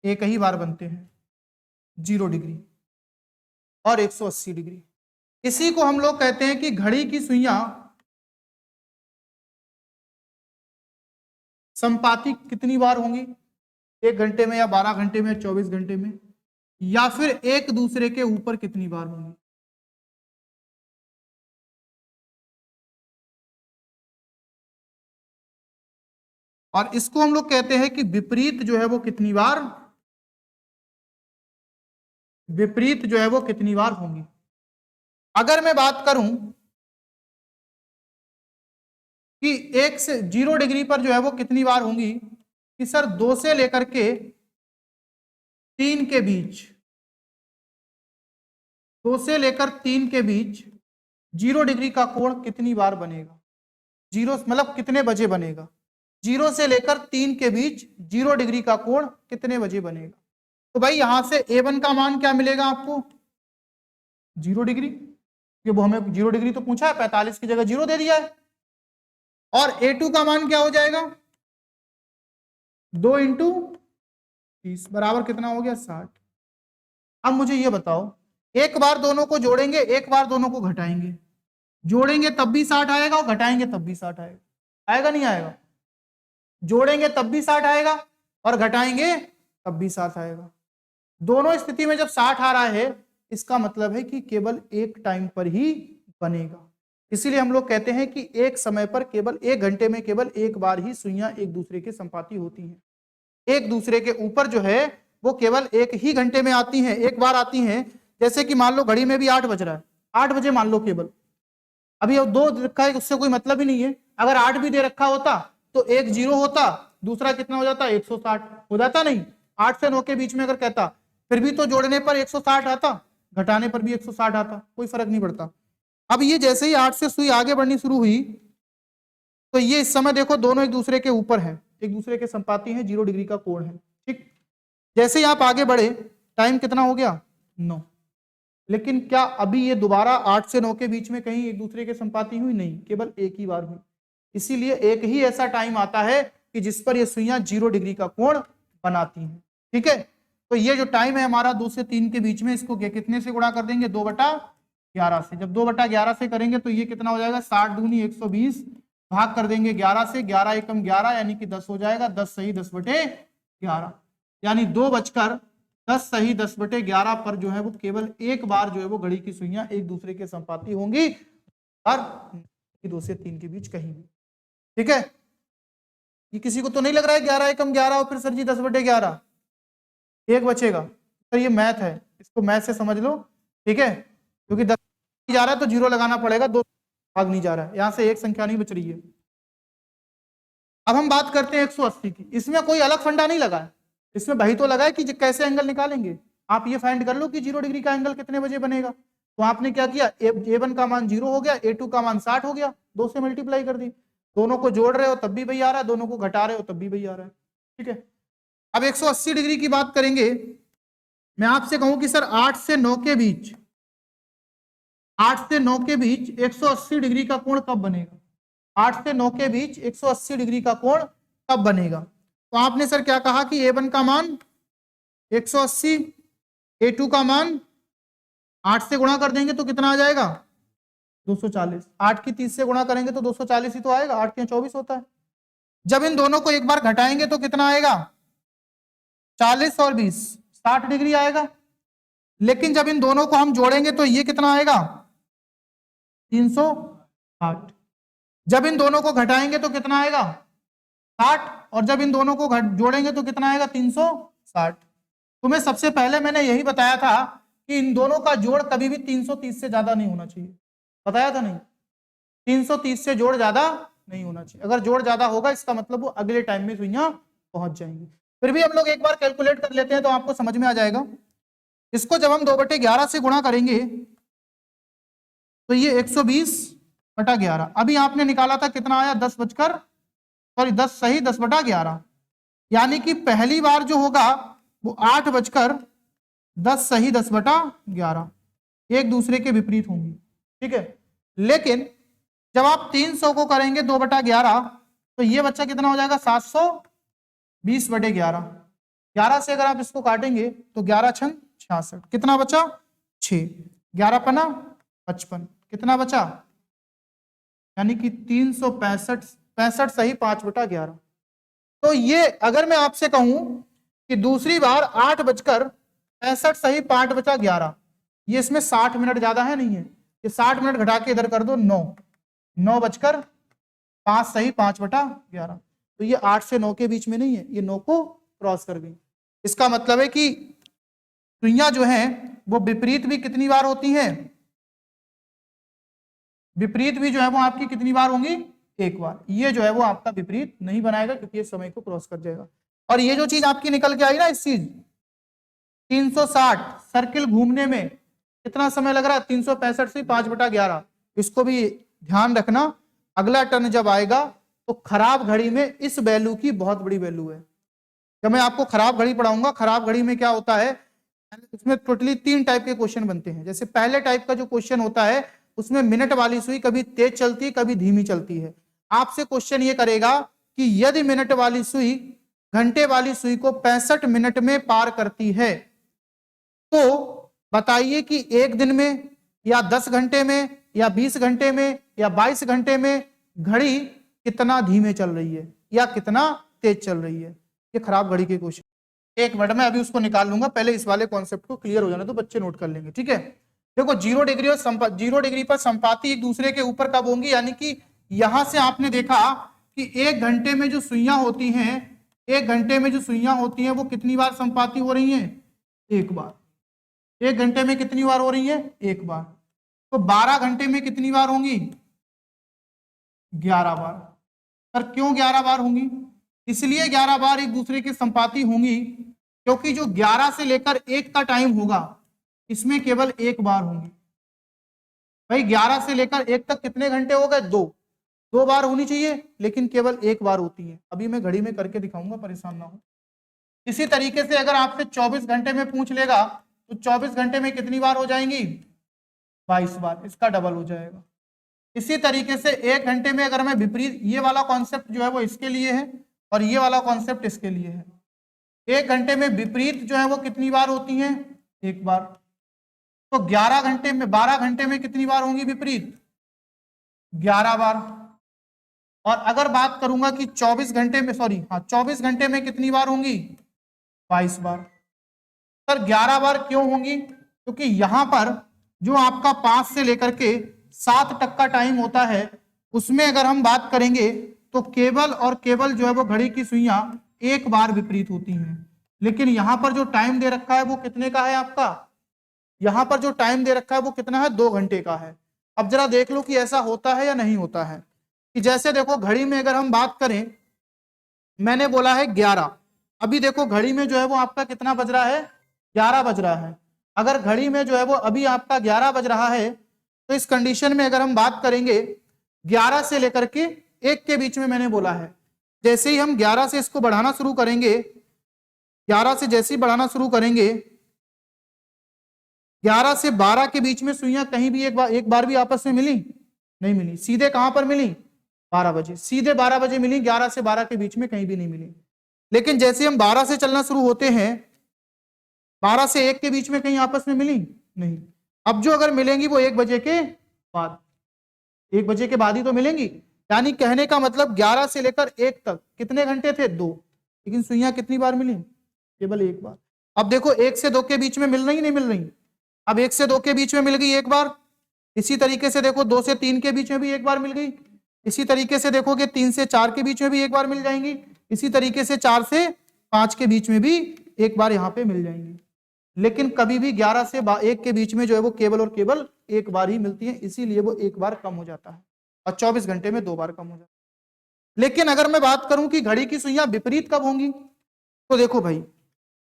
एक ही बार बनते हैं, 0 डिग्री और 180 डिग्री। इसी को हम लोग कहते हैं कि घड़ी की सुइयां संपाती कितनी बार होंगी, 1 घंटे में या 12 घंटे में, 24 घंटे में, या फिर एक दूसरे के ऊपर कितनी बार होंगी। और इसको हम लोग कहते हैं कि विपरीत जो है वो कितनी बार, विपरीत जो है वो कितनी बार होंगी। अगर मैं बात करूं कि 1 से 0 डिग्री पर जो है वो कितनी बार होंगी, कि सर 2 से लेकर के 3 के बीच, 2 से लेकर 3 के बीच 0 डिग्री का कोण कितनी बार बनेगा, 0 मतलब कितने बजे बनेगा, 0 से लेकर 3 के बीच 0 डिग्री का कोण कितने बजे बनेगा। तो भाई यहां से A1 का मान क्या मिलेगा आपको 0 डिग्री, ये वो हमें 0 डिग्री तो पूछा है, 45 की जगह 0 दे दिया है। और A2 का मान क्या हो जाएगा 2 × 30 बराबर कितना हो गया 60। अब मुझे ये बताओ, एक बार दोनों को जोड़ेंगे, एक बार दोनों को घटाएंगे, जोड़ेंगे तब भी 60 आएगा और घटाएंगे तब भी 60 आएगा, आएगा नहीं आएगा, जोड़ेंगे तब भी 60 आएगा और घटाएंगे तब भी 60 आएगा। दोनों स्थिति में जब 60 आ रहा है, इसका मतलब है कि केवल एक टाइम पर ही बनेगा। इसीलिए हम लोग कहते हैं कि एक समय पर केवल 1 घंटे में केवल एक बार ही सुइयां एक दूसरे के संपाती होती हैं। एक दूसरे के ऊपर जो है वो केवल एक ही घंटे में आती हैं, एक बार आती हैं। जैसे कि मान लो घड़ी में भी 8 बज रहा है, 8 बजे मान लो केवल, अभी 2 रखा है, उससे कोई मतलब ही नहीं है। अगर 8 भी दे रखा होता तो एक 0 होता, दूसरा कितना हो जाता 160 हो जाता, नहीं 8 से 9 के बीच में अगर कहता, फिर भी तो जोड़ने पर 160 आता, घटाने पर भी 160 आता, कोई फर्क नहीं पड़ता। अब ये जैसे ही 8 से सुई आगे बढ़नी शुरू हुई तो ये इस समय देखो दोनों एक दूसरे के ऊपर हैं, एक दूसरे के संपाती हैं, 0 डिग्री का कोण है। ठीक, जैसे ही आप आगे बढ़े, टाइम कितना हो गया 9, लेकिन क्या अभी ये दोबारा 8 से 9 के बीच में कहीं एक दूसरे के संपाती हुई, नहीं, केवल एक ही बार हुई। इसीलिए एक ही ऐसा टाइम आता है कि जिस पर ये सुइयां 0 डिग्री का कोण बनाती हैं। ठीक है, तो ये जो टाइम है हमारा 2 से 3 के बीच में, इसको कितने से गुणा कर देंगे 2/11 से। जब 2/11 से करेंगे तो ये कितना हो जाएगा 60 दूनी 120, भाग कर देंगे 11 से, 11 एकम 11 यानी कि 10 हो जाएगा, 10 सही 10/11, यानी 2:10 सही 10/11 पर जो है वो केवल एक बार जो है वो घड़ी की सुइयां एक दूसरे के संपाती होंगी। बार 2 से 3 के बीच कहीं भी। ठीक है, ये किसी को तो नहीं लग रहा है 11 एकम 11 और फिर सर जी 10/11 एक बचेगा? सर ये मैथ है, इसको मैथ से समझ लो। ठीक है, क्योंकि 10 जा रहा है तो 0 लगाना पड़ेगा, 2 भाग नहीं जा रहा है, यहां से एक संख्या नहीं बच रही है। अब हम बात करते हैं 180 की। इसमें कोई अलग फंडा नहीं लगा है, इसमें वही तो लगा है कि कैसे एंगल निकालेंगे। आप ये फाइंड कर लो कि 0 डिग्री का एंगल कितने बजे बनेगा। तो आपने क्या किया, A1 का मान 0 हो गया, A2 का मान 60 हो गया, 2 से मल्टीप्लाई कर दी। दोनों को जोड़ रहे हो तब भी वही आ रहा है, दोनों को घटा रहे हो तब भी वही आ रहा है। ठीक है, अब 180 डिग्री की बात करेंगे। मैं आपसे कहूं कि सर 8 से 9 के बीच 180 डिग्री का कोण कब बनेगा? 8 से 9 के बीच 180 डिग्री का कोण कब बनेगा? तो आपने सर क्या कहा कि A1 का मान 180, A2 का मान 8 से गुणा कर देंगे तो कितना आ जाएगा? 240। 8 की 30 से गुणा करेंगे तो 240 ही तो आएगा, 8 के 24 होता है। जब इन दोनों को एक बार घटाएंगे तो कितना आएगा? 40 और 20 60 डिग्री आएगा। लेकिन जब इन दोनों को हम जोड़ेंगे तो ये कितना आएगा? 308। जब इन दोनों को घटाएंगे तो कितना आएगा? 60। और जब इन दोनों को जोड़ेंगे तो कितना आएगा? 360। तुम्हें सबसे पहले मैंने यही बताया था कि इन दोनों का जोड़ कभी भी 330 से ज्यादा नहीं होना चाहिए। बताया था नहीं? 330 से जोड़ ज्यादा नहीं होना चाहिए। अगर जोड़ ज्यादा होगा इसका मतलब वो अगले टाइम में सुइयां पहुंच जाएंगी। फिर भी हम लोग एक बार कैलकुलेट कर लेते हैं तो आपको समझ में आ जाएगा। इसको जब हम 2/11 से गुणा करेंगे तो ये 120/11। अभी आपने निकाला था कितना आया? 10 सही 10/11। यानी कि पहली बार जो होगा वो 8:10 सही 10/11 एक दूसरे के विपरीत होंगी। ठीक है, लेकिन जब आप 300 को करेंगे 2/11 तो ये बच्चा कितना हो जाएगा? 720/11। 11 से अगर आप इसको काटेंगे तो 11 छंग 66। कितना बचा? 6। 11 पना 55। कितना बचा? यानी कि 365 सही 5/11। तो ये अगर मैं आपसे कहूं कि दूसरी बार 8:65 सही 5/11, ये इसमें 60 मिनट ज्यादा है नहीं है? ये 60 मिनट घटा के इधर कर दो 9:05 सही 5/11। तो ये 8 से 9 के बीच में नहीं है, ये 9 को क्रॉस कर गई। इसका मतलब है कि सुइयां जो है वो विपरीत भी कितनी बार होती हैं? विपरीत भी जो है वो आपकी कितनी बार होंगी? एक बार। ये जो है वो आपका विपरीत नहीं बनाएगा क्योंकि ये समय को क्रॉस कर जाएगा। और ये जो चीज आपकी निकल के आई ना, इस चीज 360 सर्किल घूमने में कितना समय लग रहा है? 365 से 5/11। इसको भी ध्यान रखना, अगला टर्न जब आएगा तो खराब घड़ी में इस वैल्यू की बहुत बड़ी वैल्यू है। जब मैं आपको खराब घड़ी पढ़ाऊंगा, खराब घड़ी में क्या होता है, उसमें टोटली 3 टाइप के क्वेश्चन बनते हैं। जैसे पहले टाइप का जो क्वेश्चन होता है उसमें मिनट वाली सुई कभी तेज चलती है कभी धीमी चलती है। आपसे क्वेश्चन ये करेगा कि यदि मिनट वाली सुई घंटे वाली सुई को 65 मिनट में पार करती है तो बताइए कि एक दिन में या 10 घंटे में या 20 घंटे में या 22 घंटे में घड़ी कितना धीमे चल रही है या कितना तेज चल रही है। ये खराब घड़ी के क्वेश्चन। एक मिनट में अभी उसको निकाल लूंगा, पहले इस वाले कॉन्सेप्ट को क्लियर हो जाने तो बच्चे नोट कर लेंगे। ठीक है, देखो 0 डिग्री और 0 डिग्री पर संपाति एक दूसरे के ऊपर कब होंगी? यानी कि यहां से आपने देखा कि 1 घंटे में जो सुइयां होती हैं, 1 घंटे में जो सुइयां होती हैं वो कितनी बार संपाति हो रही हैं? एक बार। 1 घंटे में कितनी बार हो रही है? एक बार। तो 12 घंटे में कितनी बार होंगी? 11 बार। पर क्यों 11 बार होंगी? इसलिए 11 बार एक दूसरे के संपाति होंगी क्योंकि जो 11 से लेकर 1 का टाइम होगा इसमें केवल 1 बार होंगी। भाई 11 से लेकर 1 तक कितने घंटे हो गए? 2 बार होनी चाहिए लेकिन केवल 1 बार होती है। अभी मैं घड़ी में करके दिखाऊंगा, परेशान ना हो। इसी तरीके से अगर आपसे 24 घंटे में पूछ लेगा तो 24 घंटे में कितनी बार हो जाएंगी? 22 बार। इसका डबल हो जाएगा। इसी तरीके से 1 घंटे में अगर मैं विपरीत, ये वाला कॉन्सेप्ट जो है वो इसके लिए है और ये वाला कॉन्सेप्ट इसके लिए है। 1 घंटे में विपरीत जो है वो कितनी बार होती है? 1 बार। तो 12 घंटे में कितनी बार होंगी विपरीत? 11 बार। और अगर बात करूंगा कि 24 घंटे में कितनी बार होंगी? 22 बार। सर 11 बार क्यों होंगी? क्योंकि यहां पर जो आपका 5 से लेकर के 7% टाइम होता है, उसमें अगर हम बात करेंगे तो केवल और केवल जो है वो घड़ी की सुइयां एक बार विपरीत होती हैं। लेकिन यहां पर जो टाइम दे रखा है वो कितने का है आपका, यहां पर जो टाइम दे रखा है वो कितना है, 2 घंटे का है। अब जरा देख लो कि ऐसा होता है या नहीं होता है। कि जैसे देखो घड़ी में अगर हम बात करें, मैंने बोला है 11, अभी देखो घड़ी में जो है वो आपका कितना बज रहा है, 11 बज रहा है। अगर घड़ी में जो है वो अभी आपका 11 बज रहा है, तो इस कंडीशन में अगर हम बात करेंगे 11 से लेकर के 1 के बीच में मैंने बोला है, जैसे ही हम 11 से इसको बढ़ाना शुरू करेंगे, 11 से जैसे ही बढ़ाना शुरू करेंगे, 11 से 12 के बीच में सुइयां कहीं भी एक बार भी आपस में मिली नहीं मिली। सीधे कहां पर मिली, 12 बजे, सीधे 12 बजे मिली, 11 से 12 के बीच में कहीं भी नहीं मिली। लेकिन जैसे हम 12 से चलना शुरू होते हैं, 12 से 1 के बीच में कहीं आपस में मिली नहीं। अब जो अगर मिलेंगी वो 1 बजे के बाद, 1 बजे के बाद ही तो मिलेंगी। यानी कहने का मतलब 11 से लेकर 1 तक कितने घंटे थे, 2, लेकिन सुइयां कितनी बार मिली, केवल 1 बार। अब देखो 1 से 2 के बीच में मिल रही नहीं मिल रही, अब 1 से 2 के बीच में मिल गई 1 बार। इसी तरीके से देखो 2 से 3 के बीच में भी 1 बार मिल गई। इसी तरीके से देखोगे 3 से 4 के बीच में भी 1 बार मिल जाएंगी। इसी तरीके से 4 से 5 के बीच में भी 1 बार यहाँ पे मिल जाएंगी। लेकिन कभी भी 11 से 1 के बीच में जो है वो केवल और केवल 1 बार ही मिलती है, इसीलिए वो 1 बार कम हो जाता है और 24 घंटे में 2 बार कम हो जाता है। लेकिन अगर मैं बात करूं कि घड़ी की सुइयां विपरीत कब होंगी, तो देखो भाई,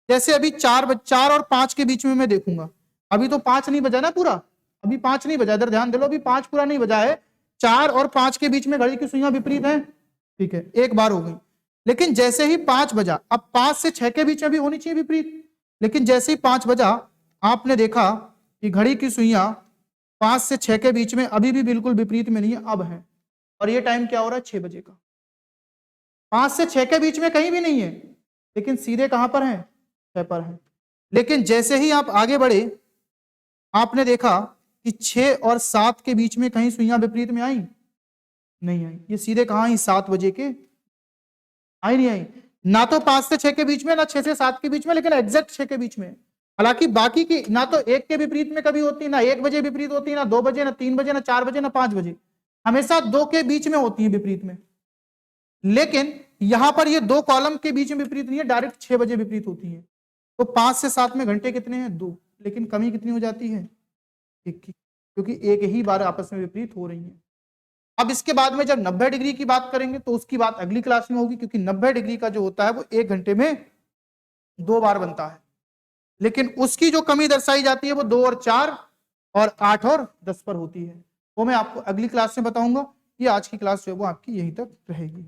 जैसे अभी 4 और 5 के बीच में मैं देखूंगा, अभी तो 5 नहीं बजा ना पूरा, अभी 5 नहीं बजा, इधर ध्यान दे लो, अभी 5 पूरा नहीं बजा है। 4 और 5 के बीच में घड़ी की सुइयां विपरीत है, ठीक है, 1 बार हो गई। लेकिन जैसे ही 5 बजा, अब 5 से 6 के बीच में भी होनी चाहिए विपरीत, लेकिन जैसे ही 5 बजा आपने देखा कि घड़ी की सुइयां 5 से 6 के बीच में अभी भी बिल्कुल विपरीत में नहीं है, अब है। और ये टाइम क्या हो रहा है, 6 बजे का। 5 से 6 के बीच में कहीं भी नहीं है, लेकिन सीधे कहां पर है, 6 पर है। लेकिन जैसे ही आप आगे बढ़े, आपने देखा कि 6 और 7 के बीच में कहीं सुइयां विपरीत में आई नहीं आई, ये सीधे कहां आई, 7 बजे के आई नहीं आई। ना तो 5 से 6 के बीच में, ना 6 से 7 के बीच में, लेकिन एग्जैक्ट 6 के बीच में। हालांकि बाकी की ना तो 1 के विपरीत में कभी होती, ना 1 बजे विपरीत होती, ना 2 बजे, ना 3 बजे, ना 4 बजे, ना 5 बजे, हमेशा 2 के बीच में होती है विपरीत में। लेकिन यहां पर ये 2 कॉलम के बीच में विपरीत नहीं है, डायरेक्ट 6 बजे विपरीत होती है। तो 5 से 7 में घंटे कितने हैं, 2, लेकिन कमी कितनी हो जाती है, 1 की, क्योंकि एक ही बार आपस में विपरीत हो रही है। अब इसके बाद में जब 90 डिग्री की बात करेंगे तो उसकी बात अगली क्लास में होगी, क्योंकि 90 डिग्री का जो होता है वो 1 घंटे में 2 बार बनता है। लेकिन उसकी जो कमी दर्शाई जाती है वो 2 और 4 और 8 और 10 पर होती है। वो मैं आपको अगली क्लास में बताऊंगा। ये आज की क्लास जो है वो आपकी यहीं तक रहेगी।